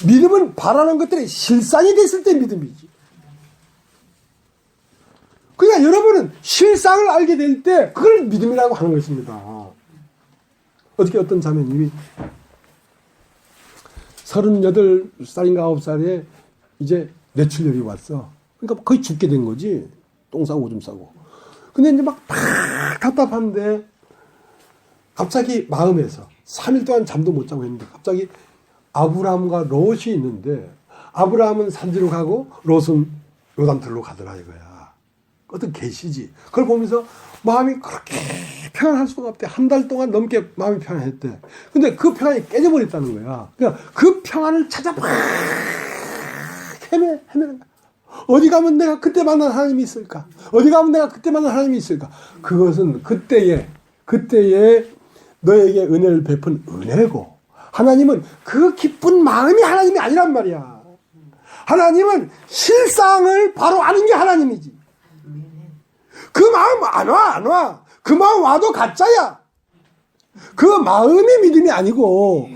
믿음은 바라는 것들이 실상이 됐을 때 믿음이지. 그러니까 여러분은 실상을 알게 될 때 그걸 믿음이라고 하는 것입니다. 어떻게 어떤 자매님이 38살인가 9살에 이제 뇌출혈이 왔어. 그러니까 거의 죽게 된 거지. 똥 싸고 오줌 싸고. 근데 이제 막 답답한데 갑자기 마음에서 3일 동안 잠도 못 자고 했는데 갑자기 아브라함과 롯이 있는데 아브라함은 산지로 가고 롯은 요단들로 가더라 이거야. 어떤 계시지. 그걸 보면서 마음이 그렇게 평안할 수가 없대. 한 달 동안 넘게 마음이 평안했대. 근데 그 평안이 깨져버렸다는 거야. 그러니까 그 평안을 찾아 막 헤매는 거야. 어디 가면 내가 그때 만난 하나님이 있을까? 어디 가면 내가 그때 만난 하나님이 있을까? 그것은 그때에 너에게 은혜를 베푼 은혜고 하나님은 그 기쁜 마음이 하나님이 아니란 말이야. 하나님은 실상을 바로 아는 게 하나님이지. 그 마음 안 와. 그 마음 와도 가짜야. 그 마음이 믿음이 아니고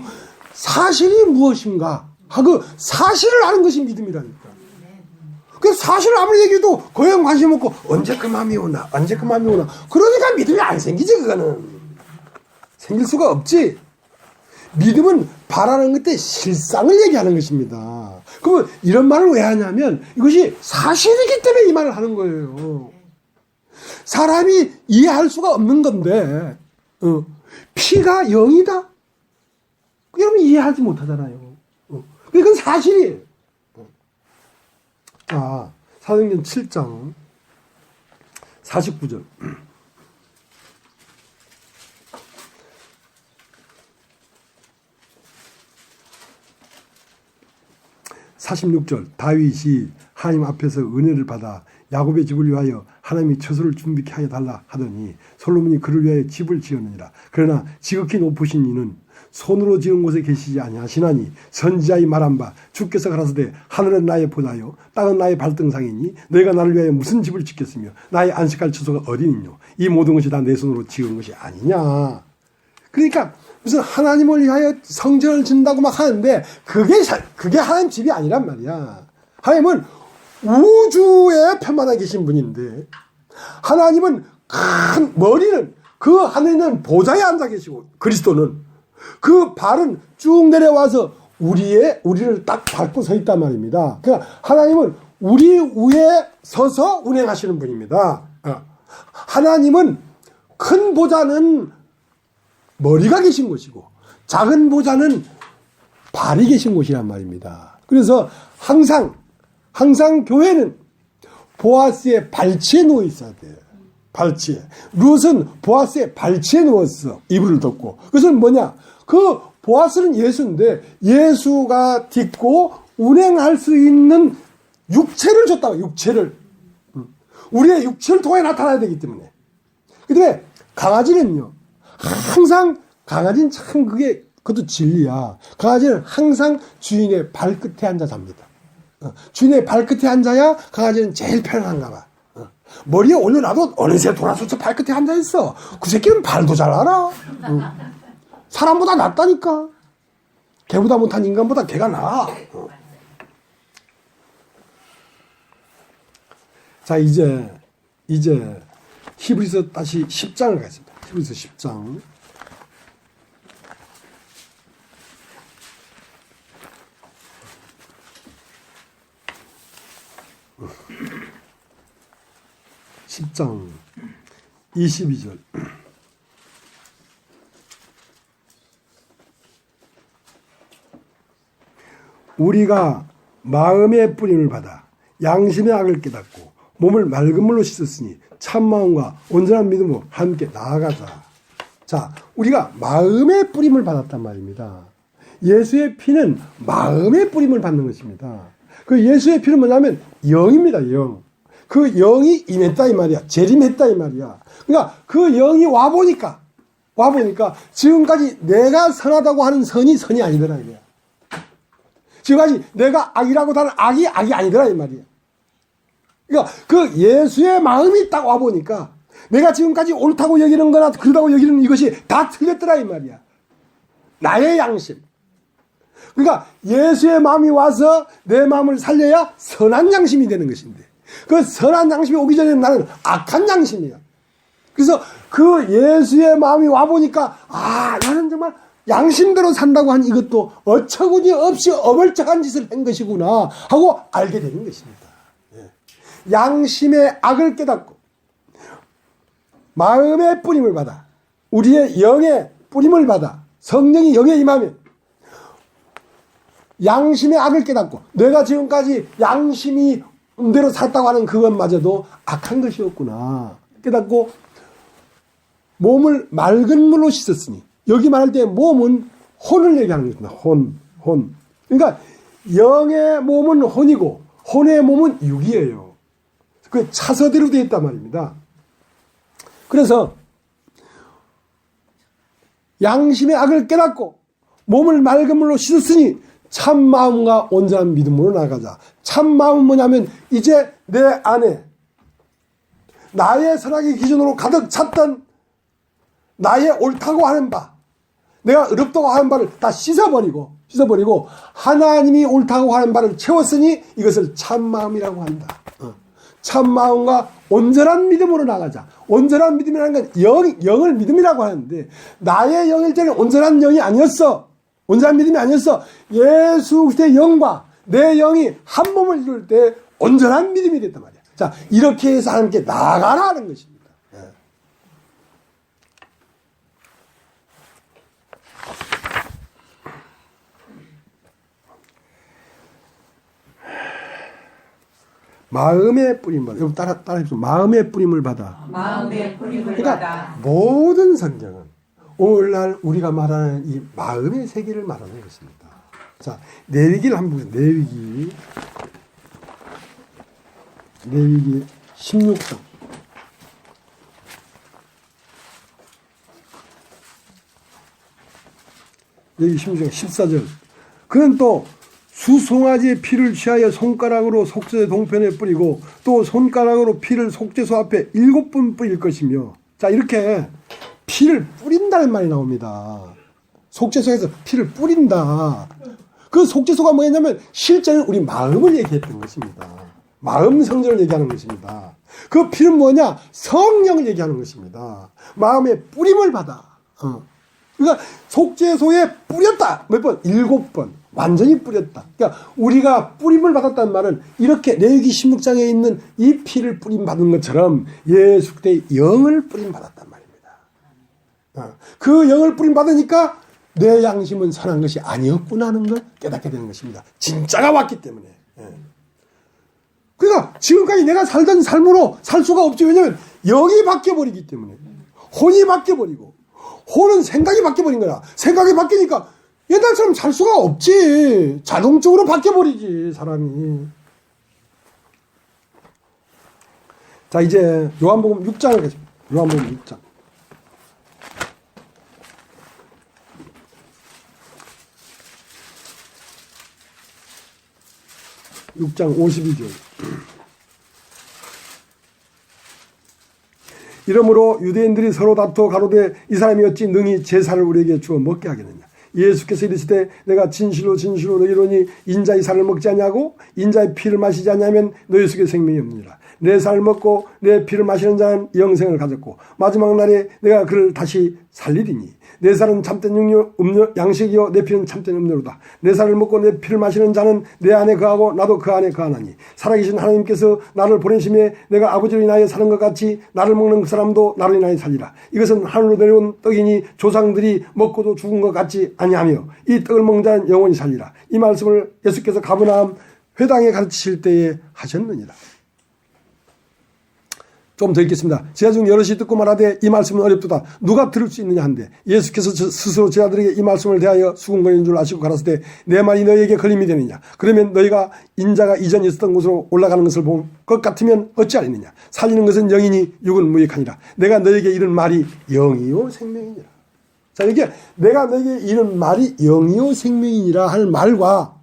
사실이 무엇인가 하고 사실을 아는 것이 믿음이라니까. 그 사실을 아무리 얘기해도 고향 관심 없고 언제 그 마음이 오나 그러니까 믿음이 안 생기지. 그거는 생길 수가 없지. 믿음은 바라는 것때 실상을 얘기하는 것입니다. 그러면 이런 말을 왜 하냐면 이것이 사실이기 때문에 이 말을 하는 거예요. 사람이 이해할 수가 없는 건데 피가 0이다? 여러분 이해하지 못하잖아요. 그건 사실이에요. 사도행전 7장 49절. 46절. 다윗이 하나님 앞에서 은혜를 받아 야곱의 집을 위하여 하나님이 처소를 준비케 하여 달라 하더니 솔로몬이 그를 위하여 집을 지었느니라. 그러나 지극히 높으신 이는 손으로 지은 곳에 계시지 아니하시나니 선지자의 말한 바 주께서 가라사대 하늘은 나의 보다요 땅은 나의 발등상이니 너희가 나를 위하여 무슨 집을 짓겠으며 나의 안식할 처소가 어디니뇨. 이 모든 것이 다 내 손으로 지은 것이 아니냐. 그러니까 무슨 하나님을 위하여 성전을 짓는다고 막 하는데 그게 하나님 집이 아니란 말이야. 하나님은 우주에 편만하게 계신 분인데 하나님은 큰 머리는 그 하늘에는 보좌에 앉아 계시고 그리스도는 그 발은 쭉 내려와서 우리를 딱 밟고 서 있단 말입니다. 그러니까 하나님은 우리 위에 서서 운행하시는 분입니다. 하나님은 큰 보좌는 머리가 계신 곳이고 작은 보좌는 발이 계신 곳이란 말입니다. 그래서 항상 교회는 보아스의 발치에 누워 있어야 돼요. 발치에. 룻은 보아스의 발치에 누웠어. 이불을 덮고. 그것은 뭐냐? 그 보아스는 예수인데 예수가 딛고 운행할 수 있는 육체를 줬다고. 육체를. 우리의 육체를 통해 나타나야 되기 때문에. 그다음에 강아지는요. 항상 강아지는 참 그것도 진리야. 강아지는 항상 주인의 발끝에 앉아 잡니다. 주인의 발끝에 앉아야 강아지는 제일 편안한가 봐. 머리에 올려놔도 어느새 돌아서 저 발끝에 앉아있어. 그 새끼는 발도 잘 알아. 사람보다 낫다니까. 개보다 못한 인간보다 개가 나아. 자, 이제 히브리서 다시 10장을 가겠습니다. 히브리서 10장. (10장) 22절. 우리가 마음의 뿌림을 받아 양심의 악을 깨닫고 몸을 맑은 물로 씻었으니 참마음과 온전한 믿음으로 함께 나아가자. 자, 우리가 마음의 뿌림을 받았단 말입니다. 예수의 피는 마음의 뿌림을 받는 것입니다. 그 예수의 피는 뭐냐면 영입니다. 영. 그 영이 임했다 이 말이야. 재림했다 이 말이야. 그러니까 그 영이 와보니까 지금까지 내가 선하다고 하는 선이 아니더라 이거야. 지금까지 내가 악이라고 하는 악이 아니더라 이 말이야. 그러니까 그 예수의 마음이 딱 와보니까 내가 지금까지 옳다고 여기는 거나 그러다고 여기는 이것이 다 틀렸더라 이 말이야. 나의 양심. 그러니까 예수의 마음이 와서 내 마음을 살려야 선한 양심이 되는 것인데 그 선한 양심이 오기 전에 나는 악한 양심이야. 그래서 그 예수의 마음이 와보니까 나는 정말 양심대로 산다고 한 이것도 어처구니 없이 어벌쩍한 짓을 한 것이구나 하고 알게 되는 것입니다. 양심의 악을 깨닫고 마음의 뿌림을 받아 우리의 영의 뿌림을 받아 성령이 영에 임하면 양심의 악을 깨닫고 내가 지금까지 양심이 대로 살았다고 하는 그것마저도 악한 것이었구나 깨닫고 몸을 맑은 물로 씻었으니 여기 말할 때 몸은 혼을 얘기하는 것입니다. 혼. 그러니까 영의 몸은 혼이고 혼의 몸은 육이에요. 그 차서대로 되어 있단 말입니다. 그래서 양심의 악을 깨닫고 몸을 맑은 물로 씻었으니 참 마음과 온전한 믿음으로 나아가자. 참 마음은 뭐냐면 이제 내 안에 나의 선악의 기준으로 가득 찼던 나의 옳다고 하는 바 내가 의롭다고 하는 바를 다 씻어버리고 하나님이 옳다고 하는 바를 채웠으니 이것을 참 마음이라고 한다. 참 마음과 온전한 믿음으로 나가자. 온전한 믿음이라는 건 영을 믿음이라고 하는데 나의 영일 때는 온전한 영이 아니었어. 온전한 믿음이 아니었어. 예수 그리스도의 영과 내 영이 한 몸을 이룰 때 온전한 믿음이 됐단 말이야. 자, 이렇게 해서 하나님께 나아가라 하는 것입니다. '마음의 뿌림을 받아. 여러분 따라해보세요. 마음의 뿌림을 받아. 마음의 뿌림을 그러니까 받아. 모든 성경은 오늘날 우리가 말하는 이 마음의 세계를 말하는 것입니다. 자, 레위기를 한번 보세요. 레위기 16장. 레위기 16장 14절. 그는 또 수송아지의 피를 취하여 손가락으로 속죄 동편에 뿌리고 또 손가락으로 피를 속죄소 앞에 7번 뿌릴 것이며. 자, 이렇게 피를 뿌린다는 말이 나옵니다. 속죄소에서 피를 뿌린다. 그 속죄소가 뭐였냐면 실제는 우리 마음을 얘기했던 것입니다. 마음 성전을 얘기하는 것입니다. 그 피는 뭐냐? 성령을 얘기하는 것입니다. 마음의 뿌림을 받아. 그러니까 속죄소에 뿌렸다. 몇 번? 7번. 완전히 뿌렸다. 그러니까 우리가 뿌림을 받았다는 말은 이렇게 레위기 16장에 있는 이 피를 뿌림 받은 것처럼 예수 그리스도의 영을 뿌림 받았단 말입니다. 그 영을 뿌림 받으니까 내 양심은 선한 것이 아니었구나 하는 걸 깨닫게 되는 것입니다. 진짜가 왔기 때문에. 그러니까 지금까지 내가 살던 삶으로 살 수가 없지. 왜냐하면 영이 바뀌어버리기 때문에. 혼이 바뀌어버리고 혼은 생각이 바뀌어버린 거야. 생각이 바뀌니까 옛날처럼 살 수가 없지. 자동적으로 바뀌어버리지 사람이. 자, 이제 요한복음 6장을 가겠습니다. 요한복음 6장. 6장 52절. 이러므로 유대인들이 서로 다투어 가로되 이 사람이 어찌 능히 제사를 우리에게 주어 먹게 하겠느냐. 예수께서 이르시되 내가 진실로 너희로니 인자의 살을 먹지 않냐고 인자의 피를 마시지 않냐면 너희 속에 생명이 없느니라. 내 살을 먹고 내 피를 마시는 자는 영생을 가졌고 마지막 날에 내가 그를 다시 살리리니 내 살은 참된 양식이요 내 피는 참된 음료로다. 내 살을 먹고 내 피를 마시는 자는 내 안에 거하고 나도 그 안에 거하나니 살아계신 하나님께서 나를 보내심에 내가 아버지로 인하여 사는 것 같이 나를 먹는 그 사람도 나로 인하여 살리라. 이것은 하늘로 내려온 떡이니 조상들이 먹고도 죽은 것 같지 아니하며 이 떡을 먹는 자는 영원히 살리라. 이 말씀을 예수께서 가버나움 회당에 가르치실 때에 하셨느니라. 좀 더 읽겠습니다. 제자 중 여럿이 듣고 말하되 이 말씀은 어렵도다. 누가 들을 수 있느냐 한데 예수께서 스스로 제자들에게 이 말씀을 대하여 수군거리는 줄 아시고 가라사대 내 말이 너희에게 걸림이 되느냐. 그러면 너희가 인자가 이전 있었던 곳으로 올라가는 것을 본 것 같으면 어찌하리느냐. 살리는 것은 영이니 육은 무익하니라. 내가 너희에게 이른 말이 영이요 생명이니라. 자, 이게 내가 너희에게 이른 말이 영이요 생명이니라 할 말과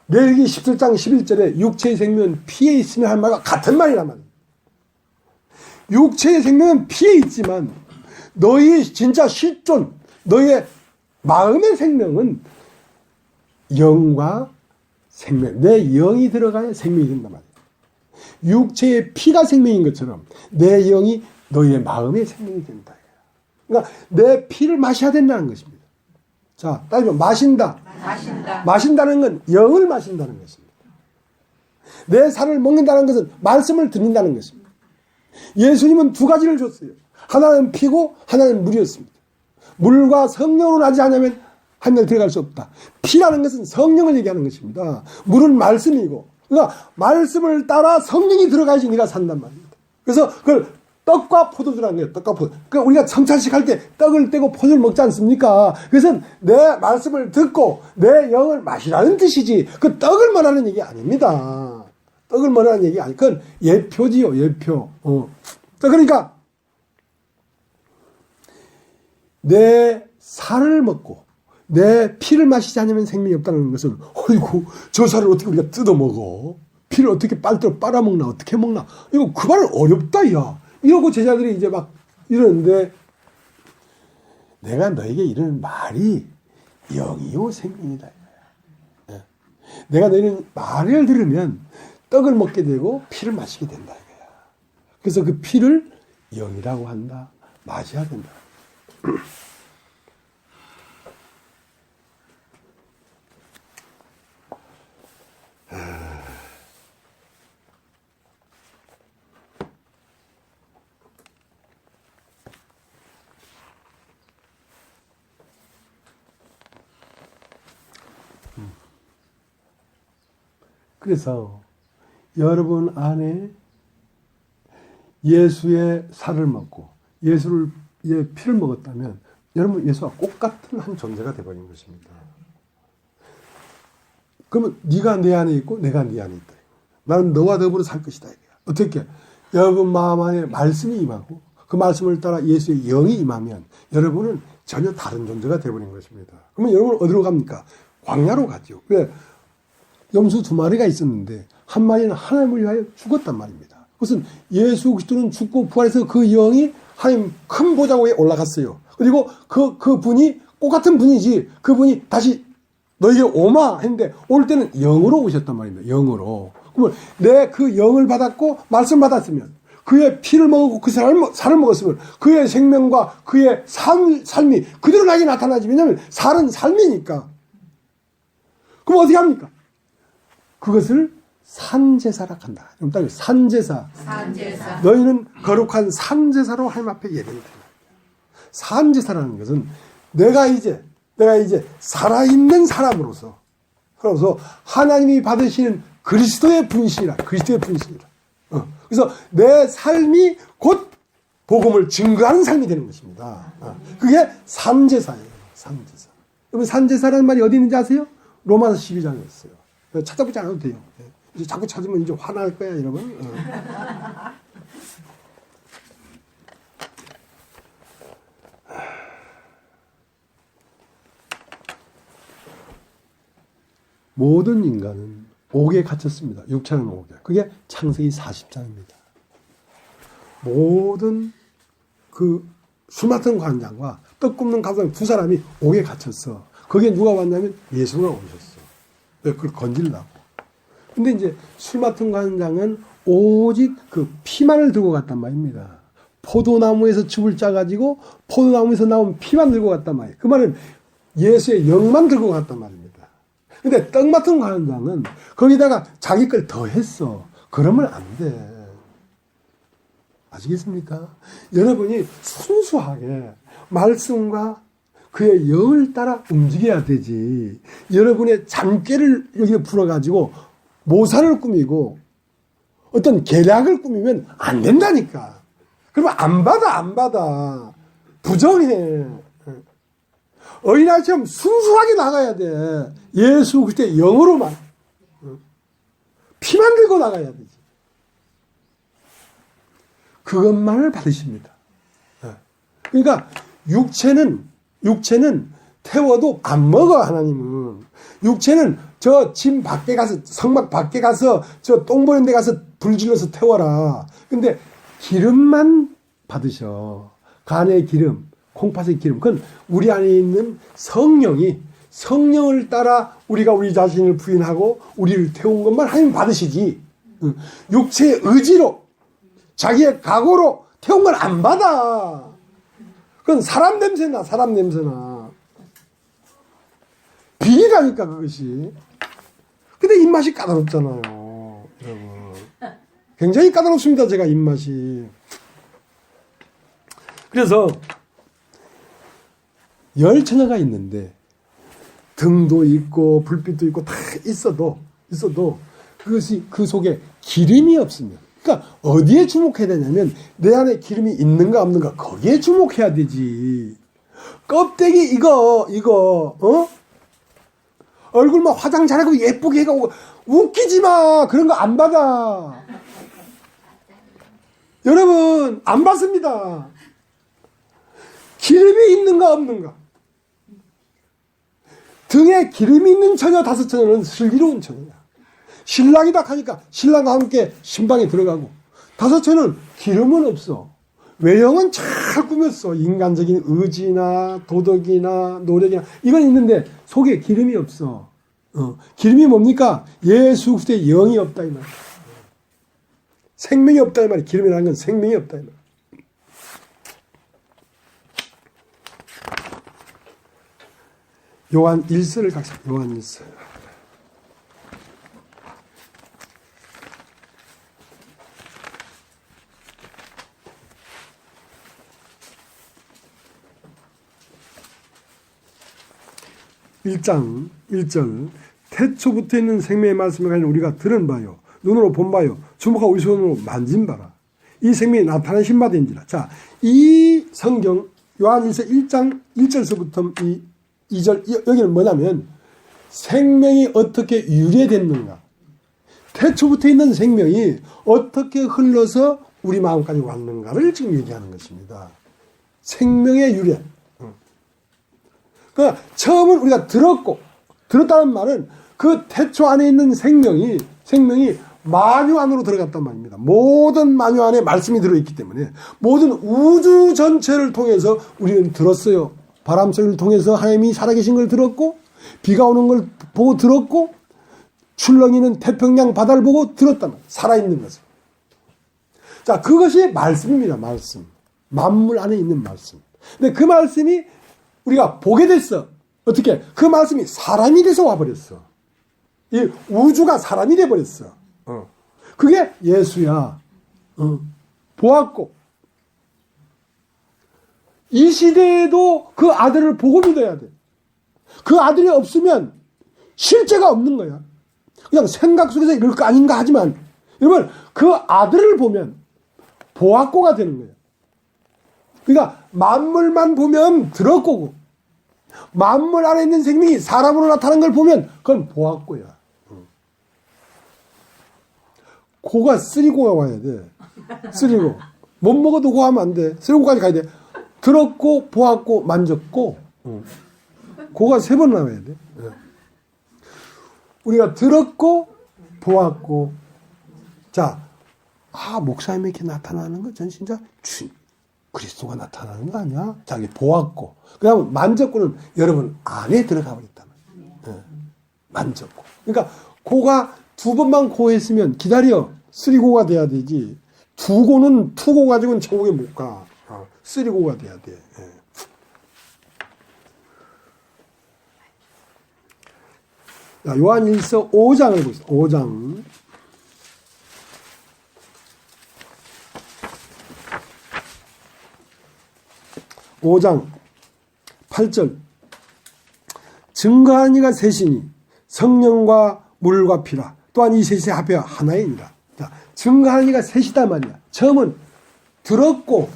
레위기 17장 11절에 육체의 생명은 피에 있으면 할 말과 같은 말이란 말이에요. 육체의 생명은 피에 있지만 너희 진짜 실존, 너희의 마음의 생명은 영과 생명, 내 영이 들어가야 생명이 된단 말이에요. 육체의 피가 생명인 것처럼 내 영이 너희의 마음의 생명이 된다. 그러니까 내 피를 마셔야 된다는 것입니다. 자, 따지면 마신다는 건 영을 마신다는 것입니다. 내 살을 먹는다는 것은 말씀을 듣는다는 것입니다. 예수님은 두 가지를 줬어요. 하나는 피고 하나는 물이었습니다. 물과 성령으로 나지 않으면 하늘에 들어갈 수 없다. 피라는 것은 성령을 얘기하는 것입니다. 물은 말씀이고, 그러니까 말씀을 따라 성령이 들어가야지 네가 산단 말입니다. 그래서 그걸 떡과 포도주라는 거예요. 떡과 포도. 그러니까 우리가 성찬식 할 때 떡을 떼고 포도를 먹지 않습니까? 그것은 내 말씀을 듣고 내 영을 마시라는 뜻이지 그 떡을 말하는 얘기 아닙니다. 떡을 말하는 얘기 아니, 그건 예표지요, 예표. 그러니까 내 살을 먹고 내 피를 마시지 않으면 생명이 없다는 것은, 어이구, 저 살을 어떻게 우리가 뜯어 먹어? 피를 어떻게 빨대로 빨아먹나? 어떻게 먹나? 이거 그 말은 어렵다, 야. 이러고 제자들이 이제 막 이러는데, 내가 너에게 이르는 말이 영이요 생명이다. 내가 너희는 말을 들으면 떡을 먹게 되고 피를 마시게 된다 이거야. 그래서 그 피를 영이라고 한다. 마셔야 된다. 그래서 여러분 안에 예수의 살을 먹고 예수의 피를 먹었다면 여러분 예수와 똑같은 한 존재가 되어버린 것입니다. 그러면 네가 내 안에 있고 내가 네 안에 있다. 나는 너와 더불어 살 것이다. 어떻게? 여러분 마음 안에 말씀이 임하고 그 말씀을 따라 예수의 영이 임하면 여러분은 전혀 다른 존재가 되어버린 것입니다. 그러면 여러분은 어디로 갑니까? 광야로 가죠. 왜? 염소 두 마리가 있었는데 한 마리는 하나님을 위하여 죽었단 말입니다. 그것은 예수 그리스도는 죽고 부활해서 그 영이 하나님 큰 보좌 위에 올라갔어요. 그리고 그 분이 똑같은 분이지 그분이 다시 너에게 오마 했는데 올 때는 영으로 오셨단 말입니다. 영으로. 그러면 내 그 영을 받았고 말씀 받았으면 그의 피를 먹고 그 살을 먹었으면 그의 생명과 그의 삶이 그대로 나에게 나타나지. 왜냐하면 살은 삶이니까. 그럼 어떻게 합니까? 그것을 산제사라 한다. 산제사. 너희는 거룩한 산제사로 하나님 앞에 예배한다. 산제사라는 것은 내가 이제 살아있는 사람으로서 하나님이 받으시는 그리스도의 분신이라. 그래서 내 삶이 곧 복음을 증거하는 삶이 되는 것입니다. 그게 산제사예요. 산제사. 여러분 산제사라는 말이 어디 있는지 아세요? 로마서 12장에 있어요. 찾아보지 않아도 돼요. 이제 자꾸 찾으면 이제 화날 거야, 여러분. 모든 인간은 옥에 갇혔습니다. 육체는 옥에. 그게 창세기 40장입니다. 모든 술 맡은 관장과 떡 굽는 가장 두 사람이 옥에 갇혔어. 거기에 누가 왔냐면 예수가 오셨어. 그걸 건질라고. 근데 이제 술 맡은 관장은 오직 그 피만을 들고 갔단 말입니다. 포도나무에서 즙을 짜가지고 포도나무에서 나온 피만 들고 갔단 말이에요. 그 말은 예수의 영만 들고 갔단 말입니다. 근데 떡 맡은 관장은 거기다가 자기 걸 더했어. 그러면 안 돼. 아시겠습니까? 여러분이 순수하게 말씀과 그의 영을 따라 움직여야 되지. 여러분의 잠깨를 여기에 풀어가지고 모사를 꾸미고 어떤 계략을 꾸미면 안 된다니까. 그러면 안 받아. 부정해. 어린아이처럼 순수하게 나가야 돼. 예수 그리스도의 영으로만. 피만 들고 나가야 되지. 그것만을 받으십니다. 그러니까 육체는 태워도 안 먹어, 하나님은. 육체는 저 집 밖에 가서, 성막 밖에 가서, 저 똥 보는 데 가서 불질러서 태워라. 근데 기름만 받으셔. 간의 기름, 콩팥의 기름. 그건 우리 안에 있는 성령을 따라 우리가 우리 자신을 부인하고 우리를 태운 것만 하나님 받으시지. 육체의 의지로, 자기의 각오로 태운 걸 안 받아. 그건 사람 냄새나. 비리라니까, 그것이. 근데 입맛이 까다롭잖아요, 여러분. 굉장히 까다롭습니다, 제가 입맛이. 그래서 열처녀가 있는데 등도 있고 불빛도 있고 다 있어도 그것이 그 속에 기름이 없으면, 그러니까 어디에 주목해야 되냐면 내 안에 기름이 있는가 없는가, 거기에 주목해야 되지. 껍데기 이거 얼굴만 화장 잘하고 예쁘게 해가고 웃기지 마. 그런 거 안 받아. 여러분, 안 받습니다. 기름이 있는가 없는가. 등에 기름이 있는 처녀 5처녀는 슬기로운 처녀야. 신랑이다 하니까 신랑과 함께 신방에 들어가고, 5처녀는 기름은 없어. 외형은 잘 꾸몄어. 인간적인 의지나 도덕이나 노력이나 이건 있는데 속에 기름이 없어. 기름이 뭡니까? 예수 그리스도의 영이 없다 이 말. 생명이 없다 이 말이. 기름이라는 건 생명이 없다 이 말. 요한 1서를 각자. 요한 1서. 1장 1절. 태초부터 있는 생명의 말씀을 가진 우리가 들은 바요, 눈으로 본 바요, 주목하고 우리 손으로 만진 바라. 이 생명이 나타나신 바 된지라. 자, 이 성경 요한일서 1장 1절서부터 이 2절, 여기는 뭐냐면 생명이 어떻게 유래됐는가, 태초부터 있는 생명이 어떻게 흘러서 우리 마음까지 왔는가를 지금 얘기하는 것입니다. 생명의 유래. 그러니까 처음은 우리가 들었다는 말은 그 태초 안에 있는 생명이 만유 안으로 들어갔단 말입니다. 모든 만유 안에 말씀이 들어있기 때문에 모든 우주 전체를 통해서 우리는 들었어요. 바람 소리를 통해서 하나님이 살아계신 걸 들었고, 비가 오는 걸 보고 들었고, 출렁이는 태평양 바다를 보고 들었단 말이에요. 살아있는 것을. 자, 그것이 말씀입니다. 말씀. 만물 안에 있는 말씀. 근데 그 말씀이 우리가 보게 됐어. 어떻게? 그 말씀이 사람이 돼서 와버렸어. 이 우주가 사람이 돼버렸어. 그게 예수야. 보았고, 이 시대에도 그 아들을 보고 믿어야 돼. 그 아들이 없으면 실제가 없는 거야. 그냥 생각 속에서 이럴 거 아닌가 하지만, 여러분, 그 아들을 보면 보았고가 되는 거예요. 그러니까 만물만 보면 들었고고, 만물 안에 있는 생명이 사람으로 나타난 걸 보면 그건 보았고야. 고가 쓰리고가 와야 돼. 쓰리고. 못 먹어도 고 하면 안 돼. 쓰리고까지 가야 돼. 들었고, 보았고, 만졌고. 고가 3번 나와야 돼. 우리가 들었고, 보았고. 자, 목사님이 이렇게 나타나는 거 전 진짜 그리스도가 나타나는 거 아니야? 자기 보았고. 그 다음에 만졌고는 여러분 안에 들어가 버렸단 말이에요. 만졌고. 그러니까 고가 2번만 고했으면 기다려. 3고가 돼야 되지. 2고는 2고 가지고는 천국에 못 가. 3고가 돼야 돼. 자, 요한일서 5장을 보겠습니다. 5장. 5장 8절 증거한 이가 셋이니 성령과 물과 피라. 또한 이 셋이 합해 하나이니라. 자, 증거한 이가 셋이다 말이야. 처음은 들었고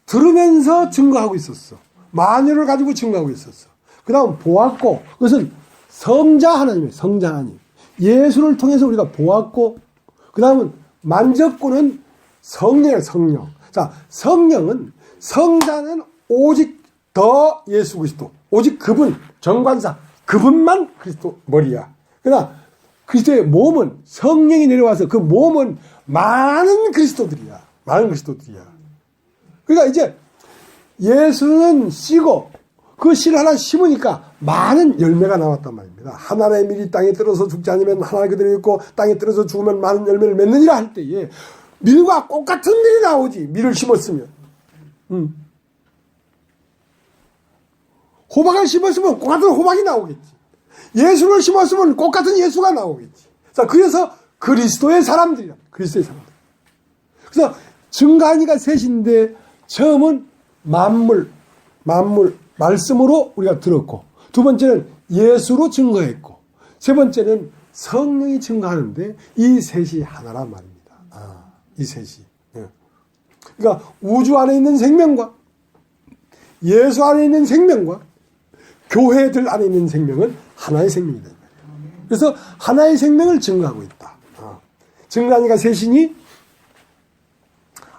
들으면서 증거하고 있었어. 만유를 가지고 증거하고 있었어. 그 다음 보았고, 그것은 성자 하나님이에요. 성자 하나님. 예수를 통해서 우리가 보았고, 그 다음은 만졌고는 성령이에요. 성령. 자, 성령은, 성자는 오직 더 예수 그리스도, 오직 그분, 정관사, 그분만 그리스도 머리야. 그러나 그리스도의 몸은 성령이 내려와서 그 몸은 많은 그리스도들이야. 많은 그리스도들이야. 그러니까 이제 예수는 씨고 그 씨를 하나 심으니까 많은 열매가 나왔단 말입니다. 하나의 밀이 땅에 떨어져 죽지 않으면 하나 그대로 있고 땅에 떨어져 죽으면 많은 열매를 맺느니라 할 때에 밀과 꽃 같은 밀이 나오지. 밀을 심었으면. 호박을 심었으면 꽃 같은 호박이 나오겠지. 예수를 심었으면 꽃 같은 예수가 나오겠지. 자, 그래서 그리스도의 사람들이야. 그리스도의 사람들. 그래서 증거하니가 셋인데 처음은 만물, 말씀으로 우리가 들었고, 두 번째는 예수로 증거했고, 세 번째는 성령이 증거하는데 이 셋이 하나란 말입니다. 이 셋이. 그러니까 우주 안에 있는 생명과 예수 안에 있는 생명과 교회들 안에 있는 생명은 하나의 생명이다. 그래서 하나의 생명을 증거하고 있다. 증거하니가 셋이니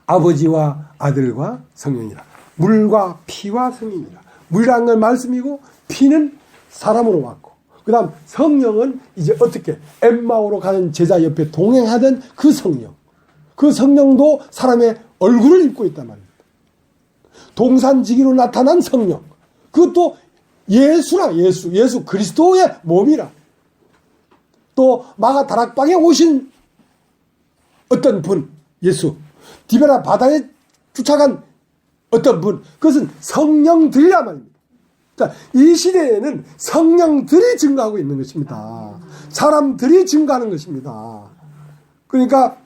아버지와 아들과 성령이라. 물과 피와 성령이라. 물이라는 건 말씀이고 피는 사람으로 왔고, 그 다음 성령은 이제 어떻게 엠마오로 가는 제자 옆에 동행하던 그 성령. 그 성령도 사람의 얼굴을 입고 있단 말입니다. 동산지기로 나타난 성령. 그것도 예수라. 예수 그리스도의 몸이라. 또 마가 다락방에 오신 어떤 분, 예수. 디베라 바다에 쫓아간 어떤 분, 그것은 성령들이란 말입니다. 자, 이 시대에는 성령들이 증거하고 있는 것입니다. 사람들이 증거하는 것입니다. 그러니까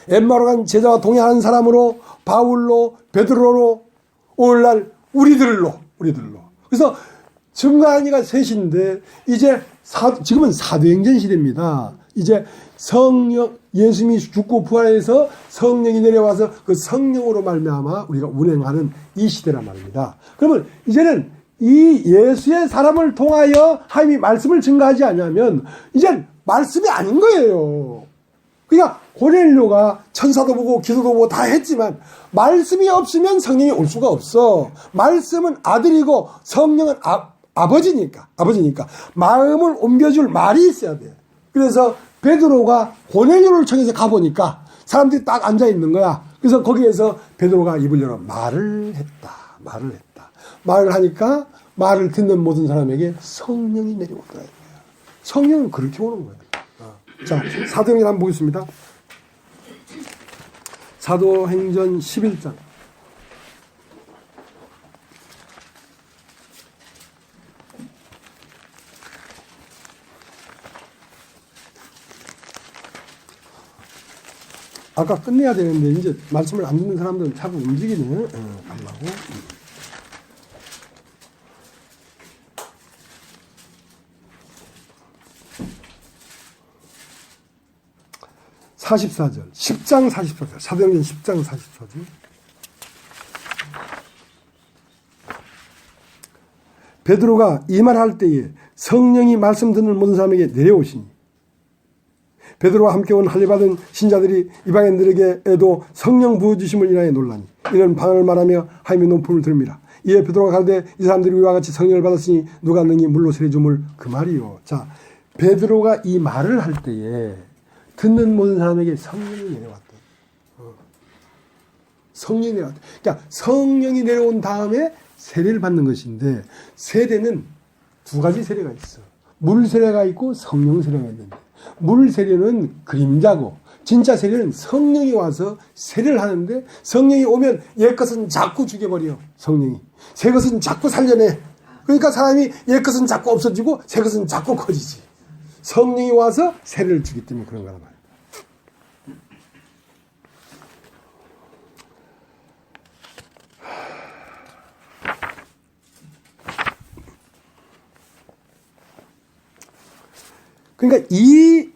엠마오로 간 제자와 동행하는 사람으로, 바울로, 베드로로, 오늘날 우리들로. 그래서 증거한 이가 셋인데 이제 지금은 사도행전 시대입니다. 이제 성령, 예수님이 죽고 부활해서 성령이 내려와서 그 성령으로 말미암아 우리가 운행하는 이 시대란 말입니다. 그러면 이제는 이 예수의 사람을 통하여 하나님이 말씀을 증거하지 않으면 이제 말씀이 아닌 거예요. 그러니까 고넬료가 천사도 보고 기도도 보고 다 했지만 말씀이 없으면 성령이 올 수가 없어. 말씀은 아들이고 성령은 아버지니까 마음을 옮겨줄 말이 있어야 돼. 그래서 베드로가 고넬료를 청해서 가보니까 사람들이 딱 앉아있는 거야. 그래서 거기에서 베드로가 입을 열어 말을 했다. 말을 하니까 말을 듣는 모든 사람에게 성령이 내려오더라. 성령은 그렇게 오는 거예요. 자, 사도행전 한번 보겠습니다. 사도행전 11장. 아까 끝내야 되는데 이제 말씀을 안 듣는 사람들은 자꾸 움직이네. 하려고. 44절, 10장 44절, 사도행전 10장 44절. 베드로가 이 말할 때에 성령이 말씀 듣는 모든 사람에게 내려오시니 베드로와 함께 온 할례받은 신자들이 이방인들에게도 성령 부어주심을 인하여 놀라니 이는 방언을 말하며 하나님의 높음을 들음이라. 이에 베드로가 가로되 이 사람들이 우리와 같이 성령을 받았으니 누가 능히 물로 세례줌을 그 말이요. 자, 베드로가 이 말을 할 때에 듣는 모든 사람에게 성령이 내려왔다. 성령이 내려왔다. 그러니까 성령이 내려온 다음에 세례를 받는 것인데 세례는 두 가지 세례가 있어. 물 세례가 있고 성령 세례가 있는데 물 세례는 그림자고 진짜 세례는 성령이 와서 세례를 하는데 성령이 오면 옛 것은 자꾸 죽여버려. 성령이. 새 것은 자꾸 살려내. 그러니까 사람이 옛 것은 자꾸 없어지고 새 것은 자꾸 커지지. 성령이 와서 세례를 주기 때문에 그런 거란 말이야. 그러니까 이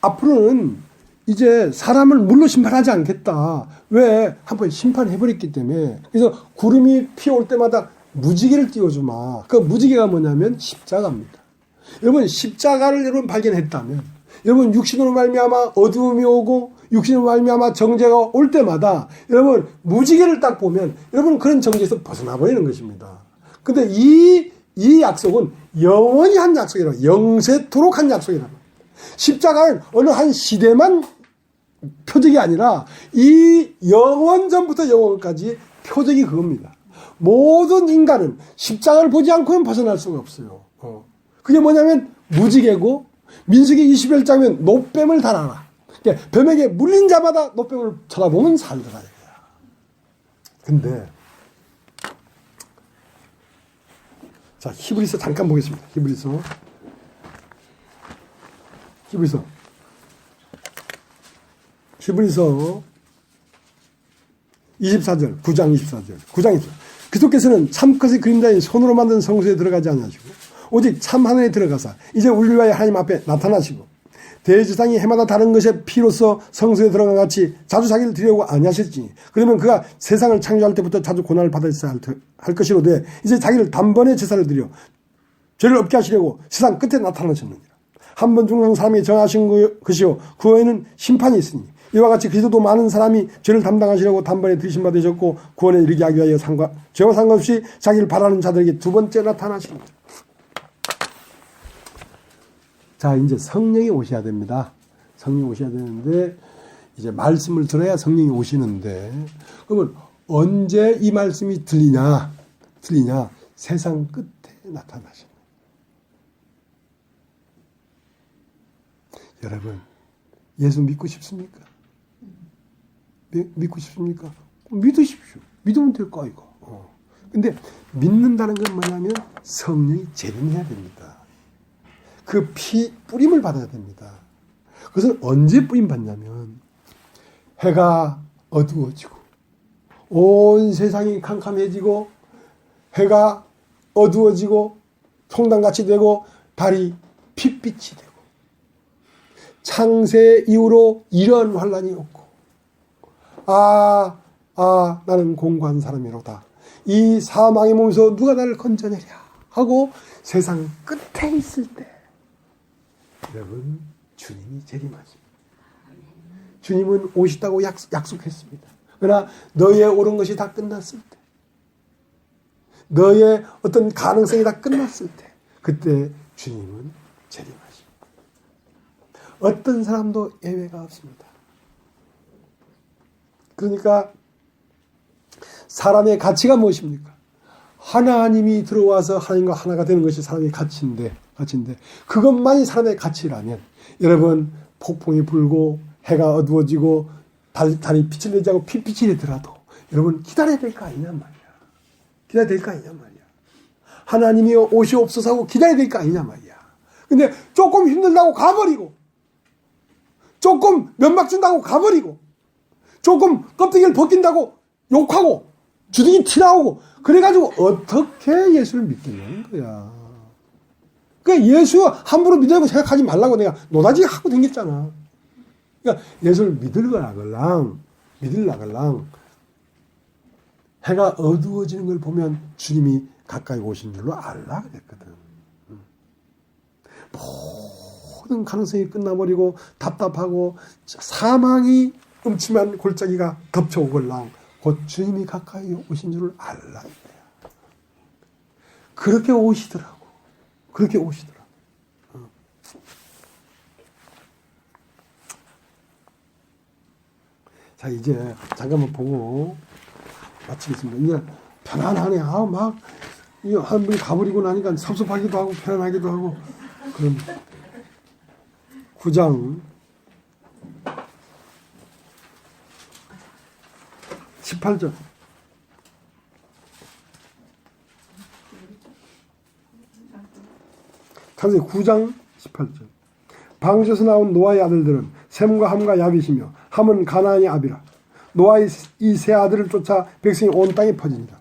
앞으로는 이제 사람을 물로 심판하지 않겠다. 왜? 한번 심판해버렸기 때문에. 그래서 구름이 피어올 때마다 무지개를 띄워주마. 그 무지개가 뭐냐면 십자가입니다. 여러분 십자가를 여러분 발견했다면 여러분 육신으로 말미암아 어두움이 오고 육신으로 말미암아 정죄가 올 때마다 여러분 무지개를 딱 보면 여러분 그런 정죄에서 벗어나 버리는 것입니다. 근데 이 약속은 영원히 한 약속이라 영세토록 한 약속이라. 십자가는 어느 한 시대만 표적이 아니라 이 영원 전부터 영원까지 표적이 그겁니다. 모든 인간은 십자가를 보지 않고는 벗어날 수가 없어요. 그게 뭐냐면 무지개고 민수기 21장면 노뱀을 달아라. 그러니까 뱀에게 물린 자마다 노뱀을 쳐다보면 살더라. 근데 자 히브리서 잠깐 보겠습니다. 히브리서 24절 9장 24절 그리스도께서는 참것의 그림자인 손으로 만든 성소에 들어가지 않으시고 오직 참 하늘에 들어가사 이제 우리를 위하여 하나님 앞에 나타나시고 대제사장이 해마다 다른 것에 피로써 성소에 들어간 같이 자주 자기를 드리려고 아니하셨지니 그러면 그가 세상을 창조할 때부터 자주 고난을 받았어야 할 것이로되 이제 자기를 단번에 제사를 드려 죄를 없게 하시려고 세상 끝에 나타나셨느니라. 한 번 죽는 사람이 정하신 것이요 그 후에는 심판이 있으니 이와 같이 그리스도도 많은 사람이 죄를 담당하시려고 단번에 들이심 받으셨고 구원에 이르게 하기 위하여 죄와 상관없이 자기를 바라는 자들에게 두 번째 나타나십니다. 자 이제 성령이 오셔야 됩니다. 성령이 오셔야 되는데 이제 말씀을 들어야 성령이 오시는데 그러면 언제 이 말씀이 들리냐 세상 끝에 나타나십니다. 여러분 예수 믿고 싶습니까? 믿고 싶습니까? 믿으십시오. 믿으면 될 거 이거. 근데 믿는다는 건 뭐냐면 성령이 재림해야 됩니다. 그 뿌림을 받아야 됩니다. 그것은 언제 뿌림 받냐면 해가 어두워지고 온 세상이 캄캄해지고 해가 어두워지고 통당같이 되고 달이 핏빛이 되고 창세 이후로 이런 환란이 없고 나는 공고한 사람이로다. 이 사망의 몸에서 누가 나를 건져내랴 하고 세상 끝에 있을 때 여러분 주님이 재림하십니다. 주님은 오시다고 약속했습니다. 그러나 너의 옳은 것이 다 끝났을 때 너의 어떤 가능성이 다 끝났을 때 그때 주님은 재림하십니다. 어떤 사람도 예외가 없습니다. 그러니까 사람의 가치가 무엇입니까? 하나님이 들어와서 하나님과 하나가 되는 것이 사람의 가치인데 그것만이 사람의 가치라면 여러분 폭풍이 불고 해가 어두워지고 달이 빛을 내지 않고 핏빛이 되더라도 여러분 기다려야 될 거 아니냐 말이야. 기다려야 될 거 아니냐 말이야. 하나님이 오시옵소서 하고 기다려야 될 거 아니냐 말이야. 근데 조금 힘들다고 가버리고 조금 면박 준다고 가버리고 조금 껍데기를 벗긴다고 욕하고 주둥이 튀나오고 그래가지고 어떻게 예수를 믿겠냐는 거야. 그러니까 예수 함부로 믿으라고 생각하지 말라고 내가 노다지 하고 댕겼잖아. 그러니까 예수를 믿으려걸랑 해가 어두워지는 걸 보면 주님이 가까이 오신 줄로 알라 그랬거든. 모든 가능성이 끝나버리고 답답하고 사망이 음침한 골짜기가 덮쳐오걸랑 곧 주님이 가까이 오신 줄을 알라. 그렇게 오시더라고. 자, 이제 잠깐만 보고 마치겠습니다. 이제 편안하네. 막 한 번 가버리고 나니까 섭섭하기도 하고 편안하기도 하고. 그럼 9장 18절. 창세기 9장 18절. 방주에서 나온 노아의 아들들은 셈과 함과 야빗이며 함은 가나안의 아비라. 노아의 이 세 아들을 쫓아 백성이 온 땅에 퍼집니다.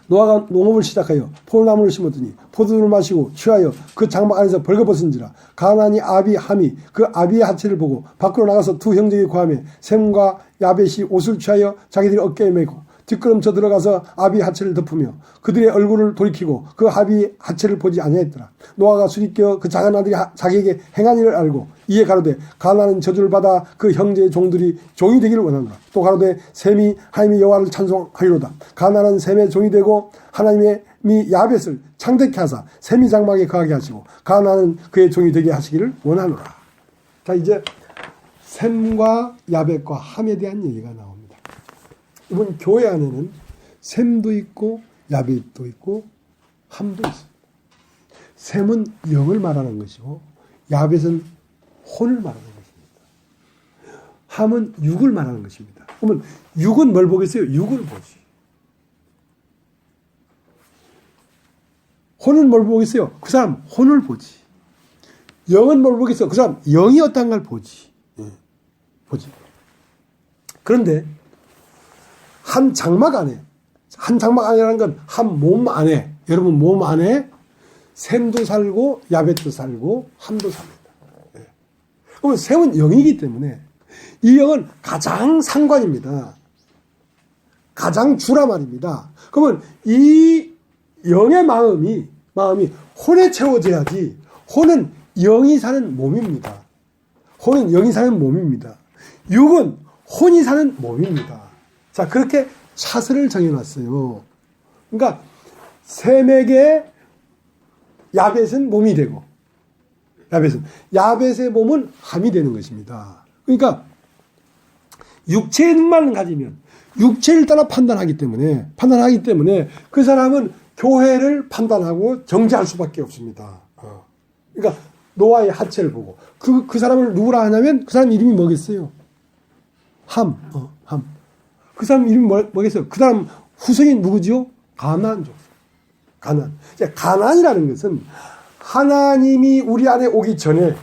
노아가 농업을 시작하여 포도나무를 심었더니 포도주를 마시고 취하여 그 장막 안에서 벌거벗은지라. 가나안이 아비 함이 그 아비의 하체를 보고 밖으로 나가서 두 형제에게 구하며 셈과 야벳이 옷을 취하여 자기들이 어깨에 메고 뒷걸음쳐 들어가서 아비의 하체를 덮으며 그들의 얼굴을 돌이키고 그 아비의 하체를 보지 아니하였더라. 노아가 수리껴 그 작은 아들이 자기에게 행한 일을 알고 이에 가로되 가나안은 저주를 받아 그 형제의 종들이 종이 되기를 원하노라. 또 가로되 셈이 하나님의 여호와를 찬송하리로다. 가나안은 셈의 종이 되고 하나님의 야벳을 창대케 하사 셈이 장막에 거하게 하시고 가나안은 그의 종이 되게 하시기를 원하노라. 자, 이제 셈과 야벳과 함에 대한 얘기가 나옵니다. 이번 교회 안에는 셈도 있고 야벳도 있고 함도 있습니다. 셈은 영을 말하는 것이고 야벳은 혼을 말하는 것입니다. 함은 육을 말하는 것입니다. 그러면 육은 뭘 보겠어요? 육을 보지. 혼은 뭘 보겠어요? 그 사람 혼을 보지. 영은 뭘 보겠어요? 그 사람 영이 어떤 걸 보지. 보지. 그런데 한 장막 안이라는 건 한 몸 안에, 여러분 몸 안에 셈도 살고 야벳도 살고 함도 삽니다. 그러면 셈은 영이기 때문에 이 영은 가장 상관입니다. 가장 주라 말입니다. 그러면 이 영의 마음이 혼에 채워져야지. 혼은 영이 사는 몸입니다. 혼은 영이 사는 몸입니다. 육은 혼이 사는 몸입니다. 자, 그렇게 차선을 정해놨어요. 그러니까 셈에게 야벳은 몸이 되고 야벳의 몸은 함이 되는 것입니다. 그러니까 육체의 눈만 가지면 육체를 따라 판단하기 때문에 그 사람은 교회를 판단하고 정죄할 수밖에 없습니다. 그러니까 노아의 하체를 보고 그 사람을 누구라 하냐면 그 사람 이름이 뭐겠어요? 함. 그 사람 이름이 뭐겠어요? 그 사람 후손이 누구죠? 가나안 족속. 가나안이라는 것은 하나님이 우리 안에 오기 전에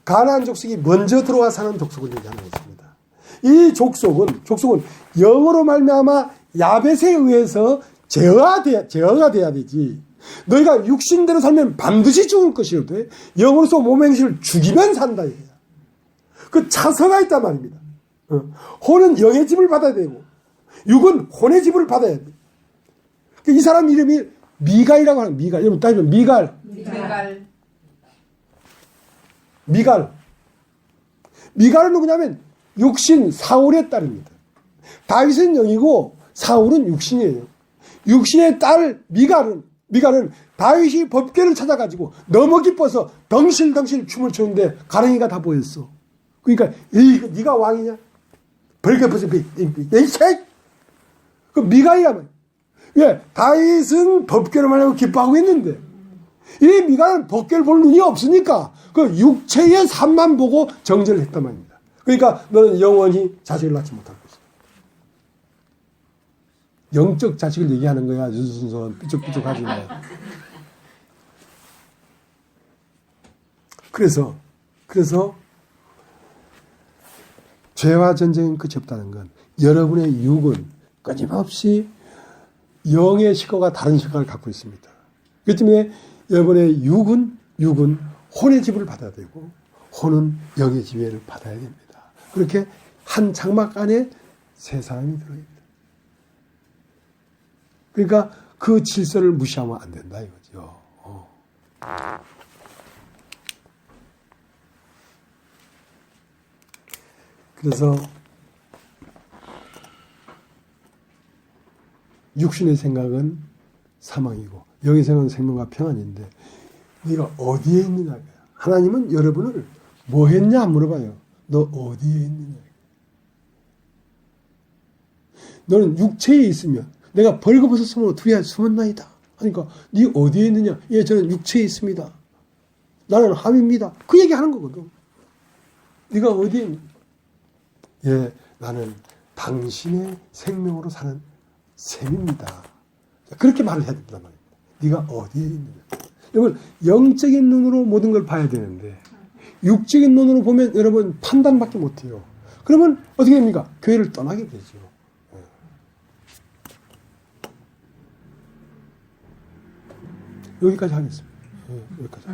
가나안 족속이 먼저 들어와 사는 족속을 얘기하는 것입니다. 이 족속은 영으로 말미암아 야벳에 의해서 제어가 돼야 되지. 너희가 육신대로 살면 반드시 죽을 것이로되 영으로서 몸의 행실을 죽이면 산다. 그 차서가 있단 말입니다. 혼은 영의 집을 받아야 되고 육은 혼의 집을 받아야 돼. 이 사람 이름이 미갈이라고 하는 미갈. 여러분 따지면 미갈은 누구냐면 육신 사울의 딸입니다. 다윗은 영이고 사울은 육신이에요. 육신의 딸 미갈은 다윗이 법궤를 찾아가지고 너무 기뻐서 덩실덩실 춤을 추는데 가랭이가 다 보였어. 그러니까 네가 왕이냐? 벌게 벗은 그 미갈이야. 왜? 다윗은 법궤를 말하고 기뻐하고 있는데 이 미갈은 법궤를 볼 눈이 없으니까 그 육체의 삶만 보고 정죄를 했단 말입니다. 그러니까 너는 영원히 자식을 낳지 못할 것이다. 영적 자식을 얘기하는 거야. 윤순선 삐죽삐죽하지 마. 그래서 죄와 전쟁은 끝이 없다는 건 여러분의 육은 끊임없이 영의 식구가 다른 식구를 갖고 있습니다. 그렇기 때문에 여러분의 육은 혼의 지배를 받아야 되고 혼은 영의 지배를 받아야 됩니다. 그렇게 한 장막 안에 세 사람이 들어있다. 그러니까 그 질서를 무시하면 안 된다 이거죠. 그래서 육신의 생각은 사망이고 영의 생각은 생명과 평안인데 네가 어디에 있느냐. 하나님은 여러분을 뭐 했냐 물어봐요. 너 어디에 있느냐. 너는 육체에 있으면 내가 벌거벗은 숨으로 두리에 숨었나이다 하니까 네 어디에 있느냐. 예, 저는 육체에 있습니다. 나는 함입니다. 그 얘기하는 거거든. 네가 어디에 있느냐. 예, 나는 당신의 생명으로 사는 셈입니다. 그렇게 말을 해야 된단 말입니다. 네가 어디에 있느냐. 여러분 영적인 눈으로 모든 걸 봐야 되는데 육적인 눈으로 보면 여러분 판단밖에 못해요. 그러면 어떻게 됩니까? 교회를 떠나게 되죠. 여기까지 하겠습니다. 여기까지.